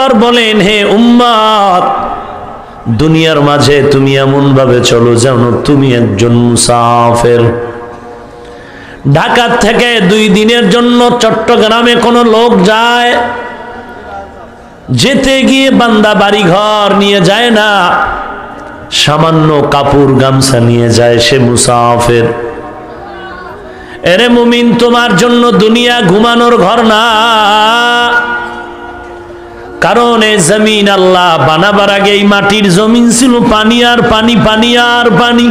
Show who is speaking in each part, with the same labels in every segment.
Speaker 1: পয়গম্বর বলেন, হে উম্মত, দুনিয়ার মাঝে তুমি এমন ভাবে চলো যেন তুমি একজন মুসাফির। ঢাকা থেকে 2 দিনের জন্য চট্টগ্রামে কোন লোক যায়, যেতে গিয়ে বান্দা বাড়ি ঘর নিয়ে যায় না, সামান্য কাপড় গামছা নিয়ে যায়, সে মুসাফির। এরে মুমিন, তোমার জন্য দুনিয়া ঘুমানোর ঘর না। কারণ এই জমিন আল্লাহ বানাবার আগে এই মাটির জমিন ছিল পানি আর পানি, পানি আর পানি।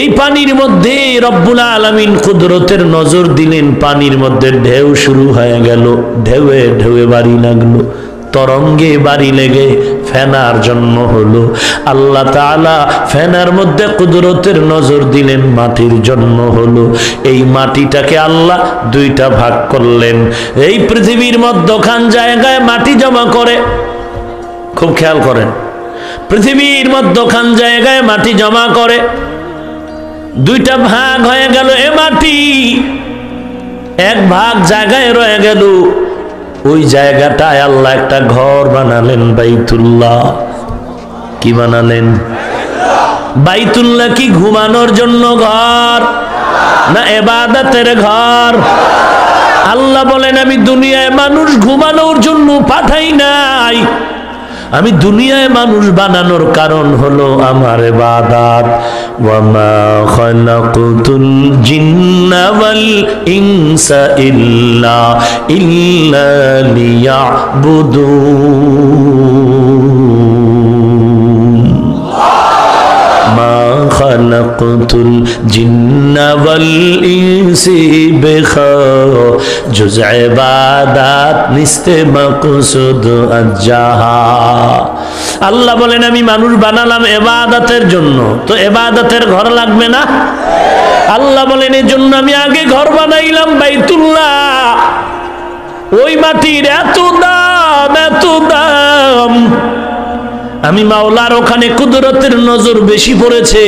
Speaker 1: এই পানির মধ্যে রব্বুল আলামিন কুদরতের নজর দিলেন, পানির মধ্যে ঢেউ শুরু হয়ে গেল, ঢেউয়ে ঢেউয়ে বাড়ি লাগলো, তরঙ্গে বাড়ি লেগে ফেনার জন্ম হলো। আল্লাহ তাআলা ফেনার মধ্যে কুদরতের নজর দিলেন, মাটির জন্ম হলো। এই মাটিটাকে আল্লাহ 2টা ভাগ করলেন। এই পৃথিবীর মধ্যখান জায়গায় মাটি জমা করে, খুব খেয়াল করেন, পৃথিবীর মধ্যখান জায়গায় মাটি জমা করে, 2টা ভাগ হয়ে গেল। এ মাটি এক ভাগ জায়গায় রয়ে গেল, ওই জায়গাটায় আল্লাহ একটা ঘর বানালেন, বাইতুল্লাহ। কি বানালেন? বাইতুল্লাহ কি ঘুমানোর জন্য ঘর না ইবাদতের ঘর? আল্লাহ বলেন, আমি দুনিয়ায় মানুষ ঘুমানোর জন্য পাঠাই নাই, আমি দুনিয়ায় মানুষ বানানোর কারণ হলো আমার ইবাদত। ওয়া মা খালাকুতুল জিন্না ওয়াল ইনসা ইল্লা লিয়াবুদুন। মা খালাকুতুল জিন্না ওয়াল ইনসি বিখা জুজ ইবাদত নিস্তে মাকসুদ আজ্জাহা। আল্লাহ বলেন, আমি মানুষ বানালাম ইবাদতের জন্য, তো ইবাদতের ঘর লাগবে না? আল্লাহ বলেন, এই জন্য আমি আগে ঘর বানাইলাম বাইতুল্লাহ। ওই মাটির এত দাম, এত দাম, আমি মাওলার ওখানে কুদরতের নজর বেশি পড়েছে,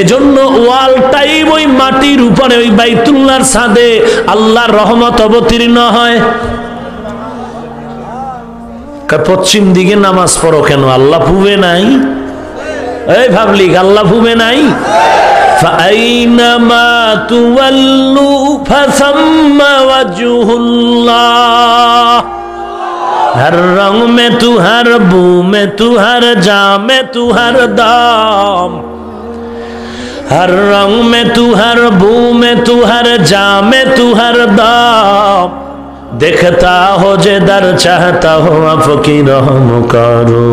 Speaker 1: এজন্য ওয়াল টাইম ওই মাটির উপরে, ওই বাইতুল্লাহর ছাদে আল্লাহর রহমত অবতীর্ণ হয়। পশ্চিম দিকে নামাজ পড়ো কেন? আল্লাহ পুবে নাই? এই ভাবলি আল্লাহ পুবে নাই? ফাআইনামা তুওয়াল্লু ফাসাম্মা ওয়াজহুল্লাহ। हर रंग में तू, हर बू में तू, हर जा में तू, हर दाम। हर रंग में तू, हर बू में तू, हर जा में तू, हर दाम। देखता हो जे दर, चाहता हो फकीर मुकारो।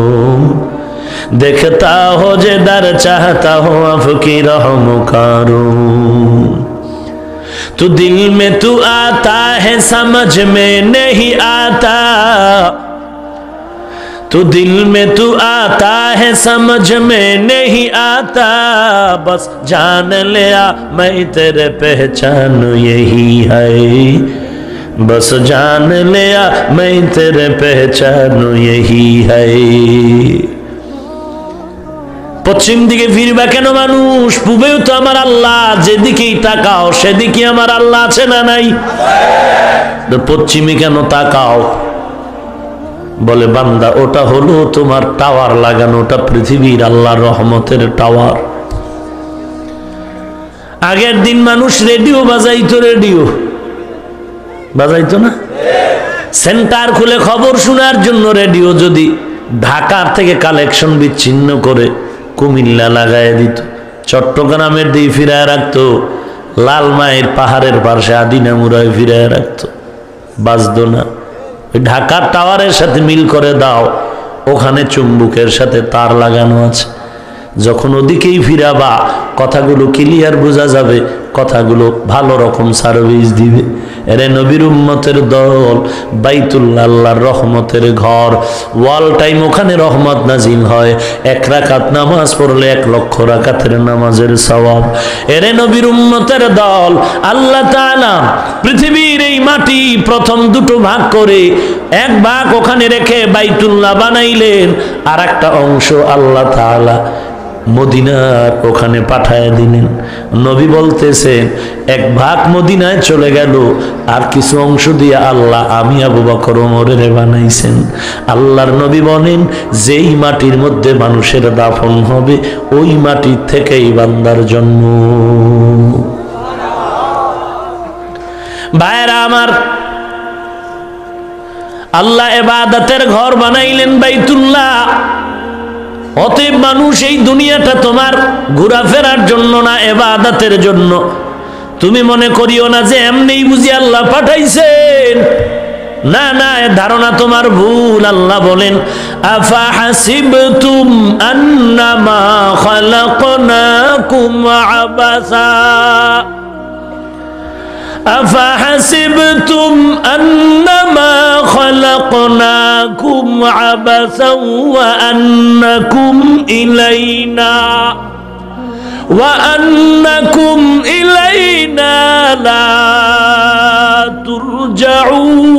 Speaker 1: देखता हो जे दर, चाहता हो फकीर मुकारो। तू दिल में तू आता है, समझ में नहीं आता। तू दिल में तू आता है, समझ में नहीं आता। बस जान लिया मैं तेरे पहचान यही है। बस जान लिया मैं तेरे पहचान यही है। পশ্চিম দিকে ফিরবা কেন মানুষ? পূবেও তো আমার আল্লাহ, যেদিকেই তাকাও সেদিকে আমার আল্লাহ আছে না নাই? পশ্চিমে কেন তাকাও? বলে বান্দা, ওটা হলো তোমার টাওয়ার লাগানো, ওটা পৃথিবীর আল্লাহর রহমতের টাওয়ার। আগের দিন মানুষ রেডিও বাজাইতো, রেডিও বাজাইতো না? সেন্টার খুলে খবর শোনার জন্য রেডিও যদি ঢাকার থেকে কালেকশন বিচ্ছিন্ন করে কুমিল্লা লাগায় দিত, চট্টগ্রামের দিয়ে ফিরায় রাখতো, লালমাইয়ের পাহাড়ের পাশে আদিনামুরায় ফিরায় রাখতো, বাজতো না। ওই ঢাকার টাওয়ারের সাথে মিল করে দাও, ওখানে চুম্বুকের সাথে তার লাগানো আছে। যখন ওদিকেই ফিরাবা কথাগুলো ক্লিয়ার বোঝা যাবে, কথাগুলো ভালো রকম সার্ভিস দিবে। এরে নবীর উম্মতের দল, বাইতুল্লাহ আল্লাহর রহমতের ঘর, ওয়াল টাইম ওখানে রহমত নাজিল হয়। 1 রাকাত নামাজ পড়লে 1 লক্ষ রাকাতের নামাজের সওয়াব। এরে নবীর উম্মতের দল, আল্লাহ তাআলা পৃথিবীর এই মাটি প্রথম 2টো ভাগ করে 1 ভাগ ওখানে রেখে বাইতুল্লাহ বানাইলেন, আর একটা অংশ আল্লাহ তাআলা মদিনার ওখানে পাঠায় দিলেন। নবী বলতেছেন এক ভাগ মদিনায় চলে গেল, আর কিছু অংশ দিয়ে আল্লাহ আমি আবু বকর ওমরের বানাইছেন। আল্লাহর নবী বলেন যেই মাটির মধ্যে মানুষের দাফন হবে ওই মাটির থেকেই বান্দার জন্ম। ভাইরা আমার, আল্লাহ ইবাদতের ঘর বানাইলেন বাইতুল্লাহ। অতএব মানুষ এই দুনিয়াটা তোমার ঘোরাফেরার জন্য না, ইবাদতের জন্য। তুমি মনে করিও না যে এমনিই বুঝি আল্লাহ পাঠাইছেন, না না, এ ধারণা তোমার ভুল। আল্লাহ বলেন আফা হাসিবতুম আন্নামা খালাকনাকুম আবাসা أفحسبتم أنما خلقناكم عبثا وأنكم إلينا لا ترجعون।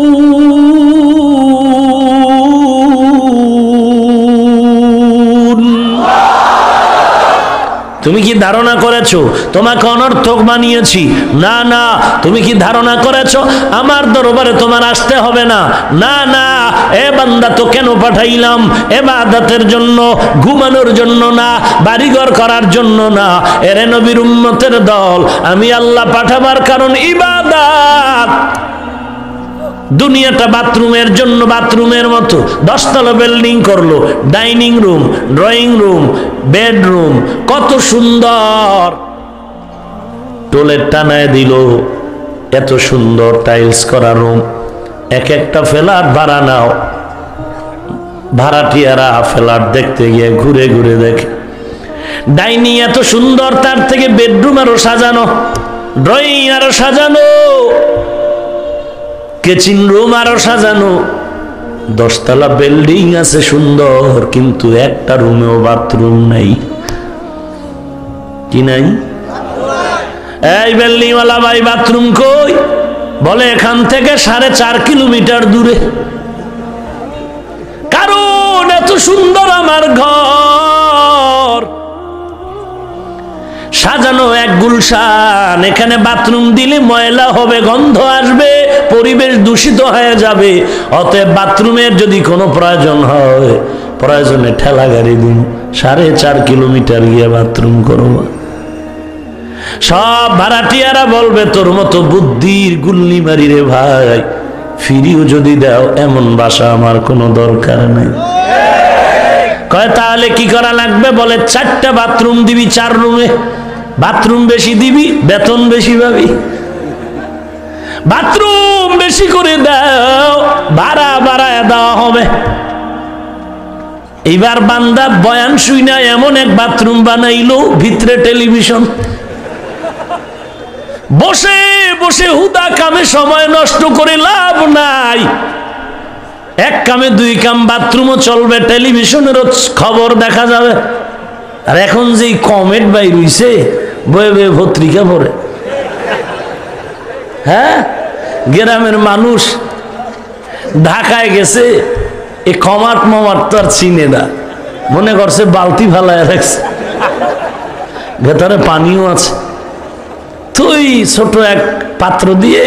Speaker 1: তুমি কি ধারণা করেছো তোমাকে অনর্থক বানিয়েছি? না না। তুমি কি ধারণা করেছো আমার দরবারে তোমার আসতে হবে না? না না। এ বান্দা তো কেন পাঠাইলাম? ইবাদতের জন্য, ঘুমানোর জন্য না, বাড়িঘর করার জন্য না। এরে নবীর উম্মতের দল, আমি আল্লাহ পাঠাবার কারণ ইবাদত। দুনিয়াটা বাথরুমের জন্য, বাথরুমের মতো 10 তলা বিল্ডিং করলো, dining room, drawing room, bedroom, কত সুন্দর টয়লেট টানায় দিল, এত সুন্দর টাইলস করা রুম। এক একটা ফ্ল্যাট ভাড়া নাও, ভাড়াটিয়ারা ফ্ল্যাট দেখতে গিয়ে ঘুরে ঘুরে দেখে ডাইনিং এত সুন্দর, তার থেকে বেডরুম আরো সাজানো, ড্রয়িং আরো সাজানো, কিচেন রুম আরো সাজানো। 10 তলা বিল্ডিং আছে সুন্দর, কিন্তু একটা রুমেও বাথরুম নাই। কি নাই? এই বিল্ডিং ওয়ালা ভাই বাথরুম কই? বলে এখান থেকে 4.5 কিলোমিটার দূরে। কারণ এত সুন্দর আমার ঘর, সাজানো এক গুলশান। এখানে বাথরুম দিলে ময়লা হবে, গন্ধ আসবে, পরিবেশ দূষিত হয়ে যাবে। অতএব বাথরুমের যদি কোনো প্রয়োজন হয়, প্রয়োজনে ঠেলা গাড়ি দিন, 4.5 কিলোমিটার গিয়ে বাথরুম করবো। সব ভাড়াটিয়ারা বলবে তোর মতো বুদ্ধির গুল্লি মারি রে ভাই, ফিরিও যদি দাও এমন বাসা আমার কোনো দরকার নেই। কয় তাহলে কি করা লাগবে? বলে 4টা বাথরুম দিবি 4 রুমে। বাথরুম বেশি দিবি, বেতন বেশি পাবি। বাথরুম বেশি করে দাও, ভাড়া বাড়ায় দেওয়া হবে। এইবার বান্দা বয়ান শুই না এমন এক বাথরুম বানাইলো, ভিতরে টেলিভিশন। বসে বসে হুদা কামে সময় নষ্ট করে লাভ নাই। এক কামে 2 কাম, বাথরুমও চলবে, টেলিভিশনেরও খবর দেখা যাবে। আর এখন যেই কমেন্ট বাইর হইছে, বয়ে বয়ে পত্রিকা পড়ে। হ্যাঁ, গ্রামের মানুষ ঢাকায় গেছে, এই কমাট মমাট তো আর চিনে না, মনে করছে বালতি ফালায় রাখছে, ভেতরে পানিও আছে। তুই ছোট এক পাত্র দিয়ে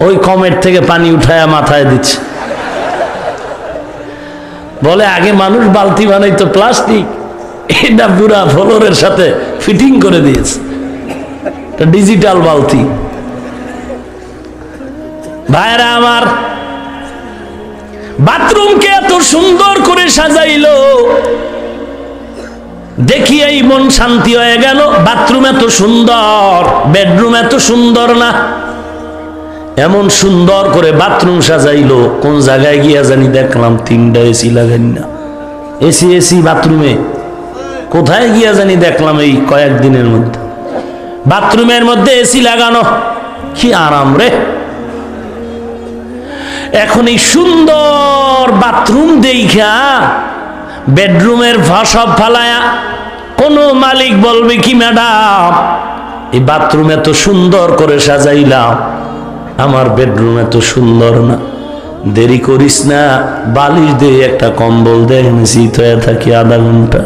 Speaker 1: ওই কমেট থেকে পানি উঠায় মাথায় দিচ্ছে। বলে আগে মানুষ বালতি বানাইতো প্লাস্টিক, এটা পুরা ফ্লোরের সাথে ফিটিং করে দিয়েছে, ডিজিটাল বালতি। ভাইরা আমার, বাথরুমকে এত সুন্দর করে সাজাইলো, দেখিয়েই মন শান্তি হয়ে গেল। বাথরুম এত সুন্দর, বেডরুম এত সুন্দর না। এমন সুন্দর করে বাথরুম সাজাইলো, কোন জায়গায় গিয়া জানি দেখলাম 3টা এসি লাগাই না। এসি এসি বাথরুমে কোথায় গিয়া জানি দেখলাম এই কয়েকদিনের মধ্যে বাথরুমের মধ্যে এসি লাগানো। কি আরাম রে! এখন এই সুন্দর বাথরুম দেখা বেডরুমের সব ফালায়া কোন মালিক বলবে কি ম্যাডাম এই বাথরুম এত সুন্দর করে সাজাইলাম, আমার বেডরুম এত সুন্দর না। দেরি করিস না, বালিশ দিয়ে একটা কম্বল দেয়, শীত হয়ে থাকি আধা ঘন্টা।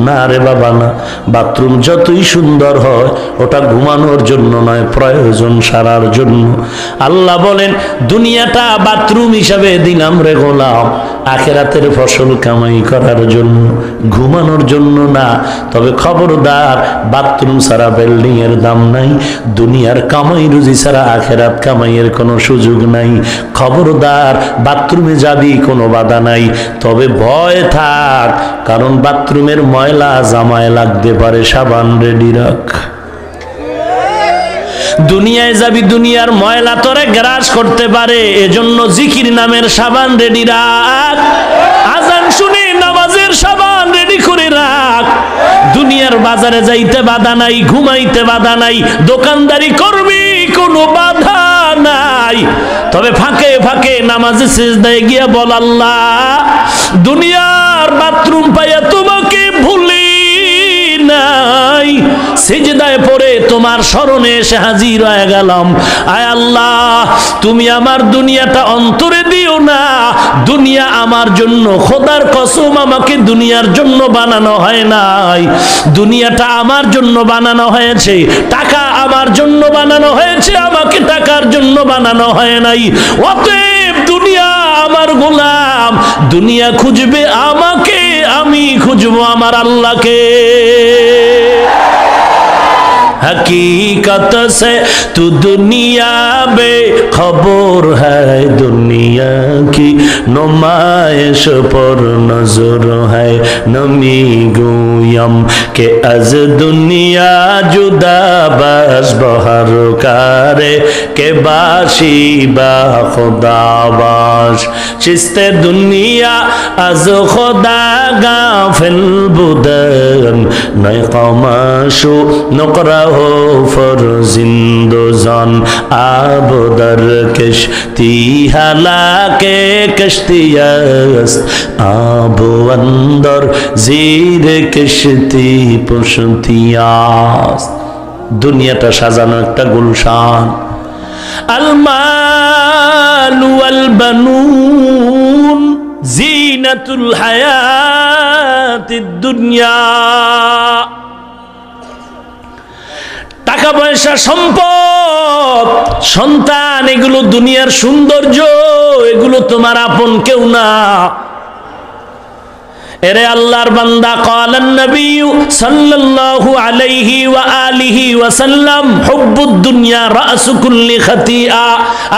Speaker 1: না রে বাবা না, বাথরুম যতই সুন্দর হয় ওটা ঘুমানোর জন্য নয়, প্রয়োজন সারার জন্য। আল্লাহ বলেন দুনিয়াটা বাথরুম হিসাবে দিলাম রে গোলাম, আখিরাতের ফসল কামাই করার জন্য, ঘুমানোর জন্য না। তবে খবরদার, বাথরুম ছাড়া বিল্ডিং এর দাম নাই, দুনিয়ার কামাই রুজি ছাড়া আখিরাত কামাইয়ের কোনো সুযোগ নাই। খবরদার, বাথরুমে যাবি কোনো বাধা নাই, তবে ভয় থাক, কারণ বাথরুমের ময়লা জামায় লাগতে পারে, সাবান রেডি রাখ। দুনিয়ায় যাবি, দুনিয়ার ময়লা তোরে গ্রাস করতে পারে, এজন্য জিকির নামের সাবান রেডি রাখ। আজান শুনে নামাজের সাবান রেডি করে রাখ। দুনিয়ার বাজারে যাইতে বাধা নাই, ঘুমাইতে বাধা নাই, দোকানদারি করবি কোনো বাধা নাই, তবে ফাঁকে ফাঁকে নামাজে সিজদায় গিয়া বল আল্লাহ দুনিয়ার বাথরুম পাইয়া তোমাকে ভুলি নাই, সিজদায় পড়ে তোমার স্মরণে এসে হাজির হয়ে গেলাম। আয় আল্লাহ, তুমি আমার দুনিয়াটা অন্তরে দিও না। দুনিয়া আমার জন্য, খোদার কসম, আমাকে দুনিয়ার জন্য বানানো হয় নাই, দুনিয়াটা আমার জন্য বানানো হয়েছে। টাকা আমার জন্য বানানো হয়েছে, আমাকে টাকার জন্য বানানো হয় নাই। অতএব দুনিয়া আমার গোলাম, দুনিয়া খুঁজবে আমাকে, আমি খুঁজবো আমার আল্লাহকে। हकीकत से तू दुनिया बेखबर है, दुनिया की नुमाइश पर नजर है। नमी गुयम के अज दुनिया जुदा बस बहर करे के बाशी बा खुदा बाश, चिस्ते दुनिया अज खुदा गाफिल बुदन नय कमाशु नकरा हो फर जिंदोजान आबदर कश्ती हालाके कश्तियास आबो अंदर जीर कश्ती पुष्टियास। দুনিয়াটা সাজানো একটা গুলশান। আল মাল ওয়াল বানুন জিনাতুল হায়াতিদ দুনিয়া। টাকা পয়সা, সম্পদ, সন্তান, এগুলো দুনিয়ার সৌন্দর্য, এগুলো তোমার আপন কেউ না। এরে আল্লাহর বান্দা, ক্বালান নবী সাল্লাল্লাহু আলাইহি ওয়া আলিহি ওয়া সাল্লাম হুব্বুদ দুনিয়া রাসু কুল্লি খাতিয়া।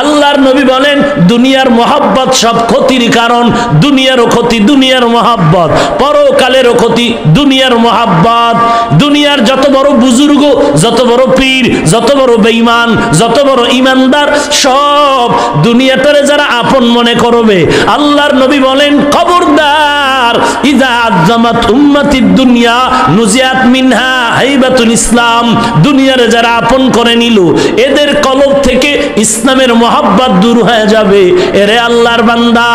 Speaker 1: আল্লাহর নবী বলেন দুনিয়ার মহব্বত সব ক্ষতির কারণ। দুনিয়ারও ক্ষতি, দুনিয়ার মহব্বত, পরকালেরও ক্ষতি, দুনিয়ার মহব্বত। দুনিয়ার যত বড় বুজুর্গ, যত বড় পীর, যত বড় বেঈমান, যত বড় ঈমানদার, সব দুনিয়াটারে যারা আপন মনে করবে, আল্লাহর নবী বলেন খবরদার, ইজা আযমাত উম্মতিদ দুনিয়া নুজিয়াত মিনহা হাইবাতুল ইসলাম। দুনিয়ারে যারা আপন করে নিল, এদের কলব থেকে ইসলামের মহব্বত দূর হয়ে যাবে। এরে আল্লাহর বান্দা,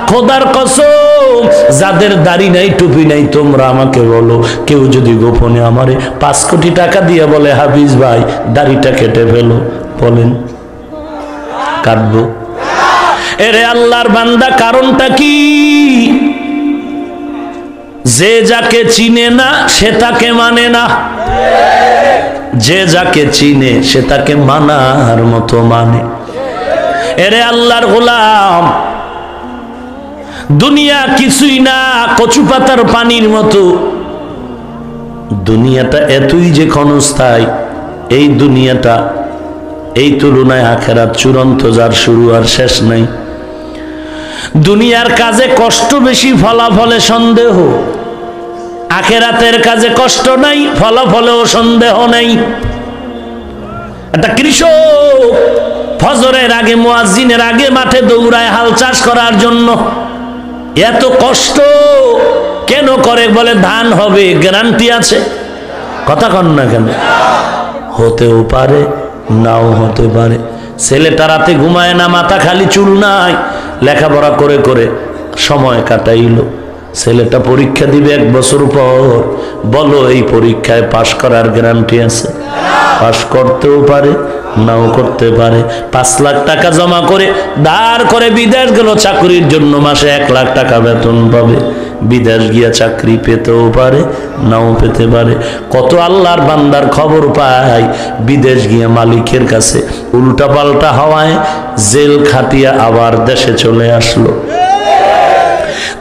Speaker 1: খোদার কসম, যাদের দাড়ি নাই, টুপি নাই, তোমরা আমাকে বলো, কেউ যদি গোপনে আমারে 5 কোটি টাকা দিয়ে বলে হাফিজ ভাই দাড়িটা কেটে ফেলো, বলেন কাটবো? এরে আল্লাহর বান্দা, কারণটা কি? যে যাকে চিনে না সে তাকে মানে না, যে যাকে চিনে সে তাকে মানার মতো মানে। এরে আল্লাহর গোলাম, দুনিয়া কিছুই না, কচু পাতার পানির মতো। দুনিয়াটা এতই যে ক্ষণস্থায়ী, এই দুনিয়াটা, এই তুলনায় আখিরাত চূড়ান্ত, যার শুরু আর শেষ নাই। দুনিয়ার কাজে কষ্ট বেশি, ফলাফলে সন্দেহ। আখিরাতের কাজে কষ্ট নাই, ফলাফলেও সন্দেহ নাই। একটা কৃষক ফজরের আগে, মুয়াজ্জিনের আগে মাঠে দৌড়ায় হাল চাষ করার জন্য। এত কষ্ট কেন করে? বলে ধান হবে, গ্যারান্টি আছে। কথা কন না কেন? হতেও পারে, নাও হতে পারে। ছেলেটা রাতে ঘুমায় না, মাথা খালি, চুল নাই, লেখাপড়া করে করে সময় কাটাইলো। ছেলেটা পরীক্ষা দিবে 1 বছর পর, বলো এই পরীক্ষায় পাশ করার গ্যারান্টি আছে? পাশ করতেও পারে, নাও করতে পারে। 5 লাখ টাকা জমা করে দাঁড় করে বিদেশ গেল চাকরির জন্য, মাসে 1 লাখ টাকা বেতন পাবে। বিদেশ গিয়া চাকরি পেতেও পারে, নাও পেতে পারে। কত আল্লাহর বান্দার খবর পায় বিদেশ গিয়া মালিকের কাছে উল্টা পাল্টা হওয়ায় জেল খাটিয়া আবার দেশে চলে আসলো।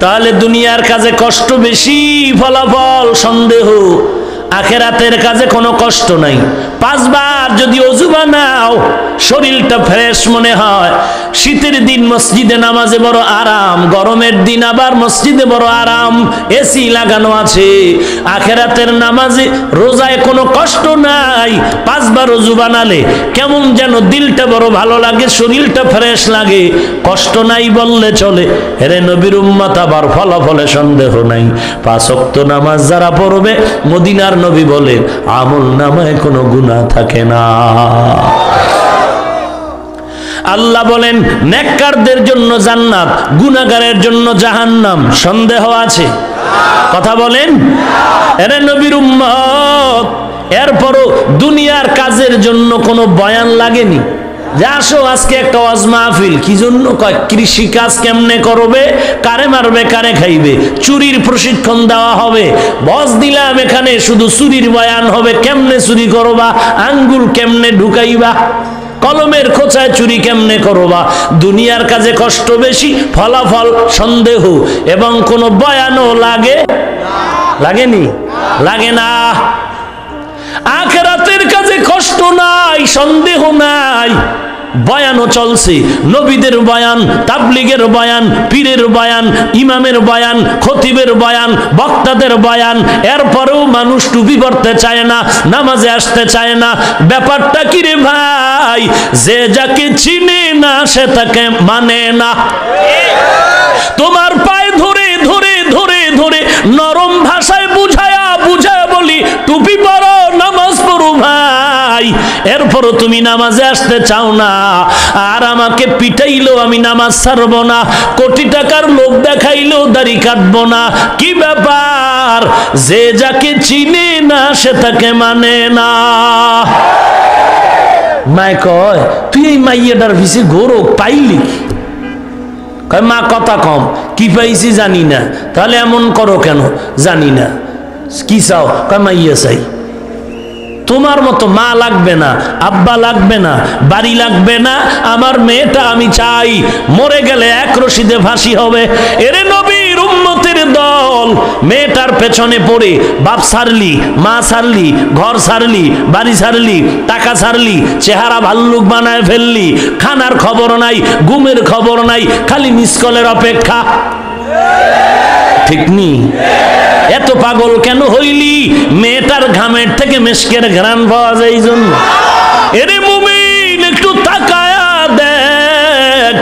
Speaker 1: তাহলে দুনিয়ার কাজে কষ্ট বেশি, ফলাফল সন্দেহ। আখেরাতের কাজে কোনো কষ্ট নাই। 5 বার যদি ওযু বানাও শরীরটা ফ্রেশ মনে হয়। শীতের দিন মসজিদে নামাজে বড় আরাম, গরমের দিন আবার মসজিদে বড় আরাম, এসি লাগানো আছে। আখেরাতের নামাজে রোজায় কোনো কষ্ট নাই। 5 বার ওযু বানালে কেমন যেন দিলটা বড় ভালো লাগে, শরীরটা ফ্রেশ লাগে। কষ্ট নাই বললে চলে। হেরে নবীর উম্মত আবার ফলাফলে সন্দেহ নাই। 5 ওয়াক্ত নামাজ যারা পড়বে, মদিনার নবী বলেন আমল নামায় কোনো গুনাহ থাকে না। আল্লাহ বলেন নেককারদের জন্য জান্নাত, গুনাহগারের জন্য জাহান্নাম। সন্দেহ আছে? কথা বলেন। এরে নবীর উম্মত, এরপরও দুনিয়ার কাজের জন্য কোনো বয়ান লাগেনি যে আসো আজকে একটা ওয়াজ মাহফিল। কি জন্য? কয় কৃষি কাজ কেমনে করবে, কারে মারবে, কারে খাইবে, চুরির প্রশিক্ষণ দেওয়া হবে। বস দিলাম এখানে শুধু চুরির বয়ান হবে, কেমনে চুরি করবা, আঙ্গুল কেমনে ঢুকাইবা, কলমের খোঁচায় চুরি কেমনে করবা। দুনিয়ার কাজে কষ্ট বেশি, ফলাফল সন্দেহ, এবং কোনো বয়ানও লাগেনি, লাগে না। আখিরাতের কাজে কষ্ট নাই, সন্দেহ নাই, বয়ানও চলছে। নবীদের বয়ান, তাবলীগের বয়ান, পীরের বয়ান, ইমামের বয়ান, খতিবের বয়ান, বক্তাদের বয়ান। এরপরেও মানুষ টুপি পরতে চায় না, নামাজে আসতে চায় না। ব্যাপারটা কি রে ভাই? যে যাকে চিনে না সে তাকে মানে না। তোমার পায়ে ধরে ধরে ধরে ধরে নরম ভাষায় বুঝায়া বুঝায়া বলি টুপি পরো, নামাজ পড়ো ভাই, এরপরও তুমি নামাজে আসতে চাও না। আর আমাকে পিটাইলেও আমি নামাজ ছাড়বো না, কোটি টাকার লোভ দেখাইলেও দাড়ি কাটবো না। কি ব্যাপার? যে যাকে চিনে না সে তাকে মানে না। মায় কয় তুই এই মাইয়াটার পিছে গৌরব পাইলি? কয় মা কথা কম। কি পাইছি জানি না। তাহলে এমন করো কেন? জানি না। কি চাও? কয় মাইয়া চাই। তোমার মতো মা লাগবে না, আব্বা লাগবে না, বাড়ি লাগবে না, আমার মেয়েটা আমি চাই। মরে গেলে এক রশিদে ফাঁসি হবে। এরে নবীর উম্মতের দল, মেয়েটার পেছনে পড়ে বাপ ছাড়লি, মা ছাড়লি, ঘর ছাড়লি, বাড়ি ছাড়লি, টাকা ছাড়লি, চেহারা ভাল্লুক বানায় ফেললি, খানার খবর নাই, ঘুমের খবর নাই, খালি মিসকলের অপেক্ষা। ঠিক নি? এত পাগল কেন হইলি? মেয়েটার ঘামের থেকে মেশকের ঘ্রাণ পাওয়া যায় এই জন্য। এরে মুমিন একটু তাকায়া দেখ,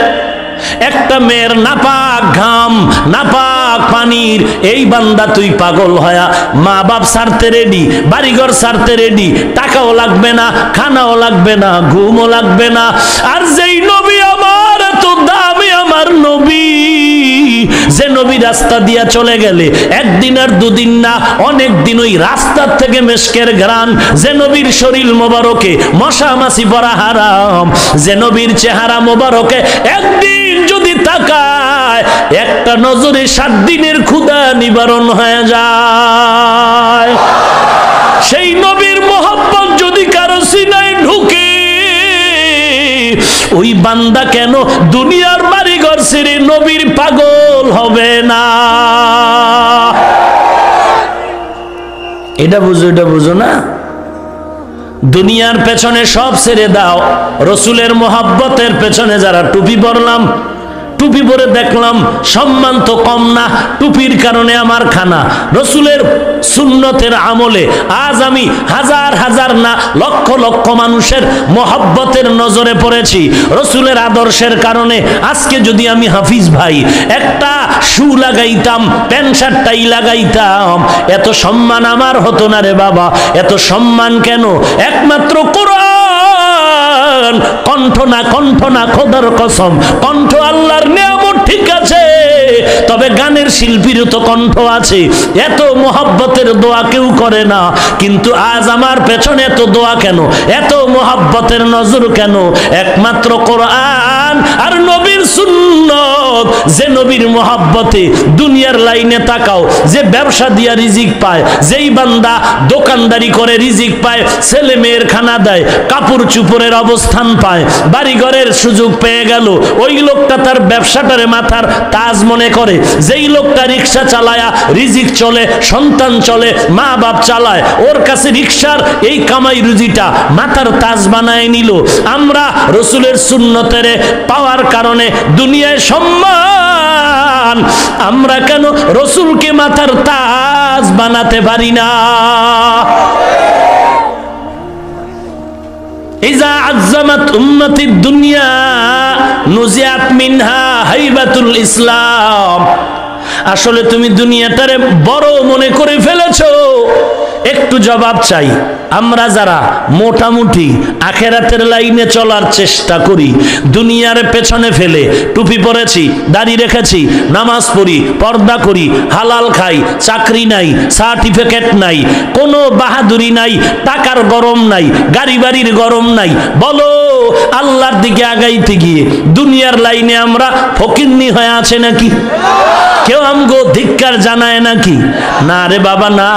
Speaker 1: একটা মেয়ের নাপাক ঘাম, নাপাক পানির এই বান্দা তুই পাগল হয়া মা বাপ ছাড়তে রেডি, বাড়িঘর ছাড়তে রেডি, টাকাও লাগবে না, খানাও লাগবে না, ঘুমও লাগবে না। আর যেই নবী আমার এত দামি, আমার নবী, যে নবী রাস্তা দিয়া চলে গেলে একদিন আর দুদিন না, অনেক দিন ওই রাস্তার থেকে মেশকের ঘ্রাণ। যে নবীর শরীর মোবারকে মশা মাছি পড়া হারাম, যে নবীর চেহারা মোবারকে একদিন যদি তাকায় একটা নজরে 7 দিনের ক্ষুধা নিবারণ হয়ে যায়। সেই নবীর মোহব্বত যদি কারো সিনায় ঢুকে, ওই বান্দা কেন দুনিয়ার বাড়িঘর ছেড়ে নবীর পাগল হবে না? এটা বুঝো, এটা বুঝো না? দুনিয়ার পেছনে সব ছেড়ে দাও, রসুলের মোহাব্বতের পেছনে যারা টুপি পরলাম, টুপি পরে দেখলাম সম্মান তো কম না, টুপির কারণে আমার খানা। রসুলের সুন্নতের আমলে আজ আমি হাজার হাজার না লক্ষ লক্ষ মানুষের মোহাব্বতের নজরে পড়েছি। রসুলের আদর্শের কারণে আজকে যদি আমি হাফিজ ভাই একটা শু লাগাইতাম, প্যান্ট শার্ট টাই লাগাইতাম, এত সম্মান আমার হতো না রে বাবা। এত সম্মান কেন? একমাত্র কোরআন। কণ্ঠ না, কণ্ঠ না, খোদার কসম, কণ্ঠ আল্লাহর নিয়ামত ঠিক আছে, তবে গানের শিল্পীরও তো কণ্ঠ আছে। এত মোহাব্বতের দোয়া কেউ করে না, কিন্তু আজ আমার পেছনে এত দোয়া কেন, এত মোহাব্বতের নজর কেন? একমাত্র কোরআন আর নবীর সুন্নত, যে নবীর মোহাব্বতে দুনিয়ার লাইনে তাকাও, যে ব্যবসা দিয়া রিজিক পায়, যেই বান্দা দোকানদারি করে রিজিক পায়, ছেলে মেয়ের খানা দেয়, কাপড় চুপড়ের অবস্থান পায়, বাড়ি ঘরের সুযোগ পেয়ে গেল, ওই লোকটা তার ব্যবসাটারে মাথার তাজ মনে করে। যেই লোকটা রিক্সা চালায়া রিজিক চলে, সন্তান চলে, মা বাপ চালায়, ওর কাছে রিক্সার এই কামাই রুজিটা মাথার তাজ বানায় নিল। আমরা রসুলের সুন্নতের পাওয়ার কারণে দুনিয়ায় সম্মান, আমরা কেন রসুলকে মাথার তাজ বানাতে পারি না? ইজা আযযামাত উম্মতিদ দুনিয়া নুজিআত মিনহা হাইবাতুল ইসলাম। আসলে তুমি দুনিয়াটারে বড় মনে করে ফেলেছো। একটু জবাব চাই, আমরা যারা মোটামুটি আখেরাতের লাইনে চলার চেষ্টা করি, দুনিয়ার পেছনে ফেলে টুপি পরেছি, দাড়ি রেখেছি, নামাজ পড়ি, পর্দা করি, হালাল খাই, চাকরি নাই, সার্টিফিকেট নাই, কোনো বাহাদুরি নাই, টাকার গরম নাই, গাড়ি বাড়ির গরম নাই, বলো আল্লাহর দিকে আগাইতে গিয়ে দুনিয়ার লাইনে আমরা ফকিন্নি হয়ে আছে নাকি? কেউ আমগো ধিক্কার জানায় নাকি? না রে বাবা না,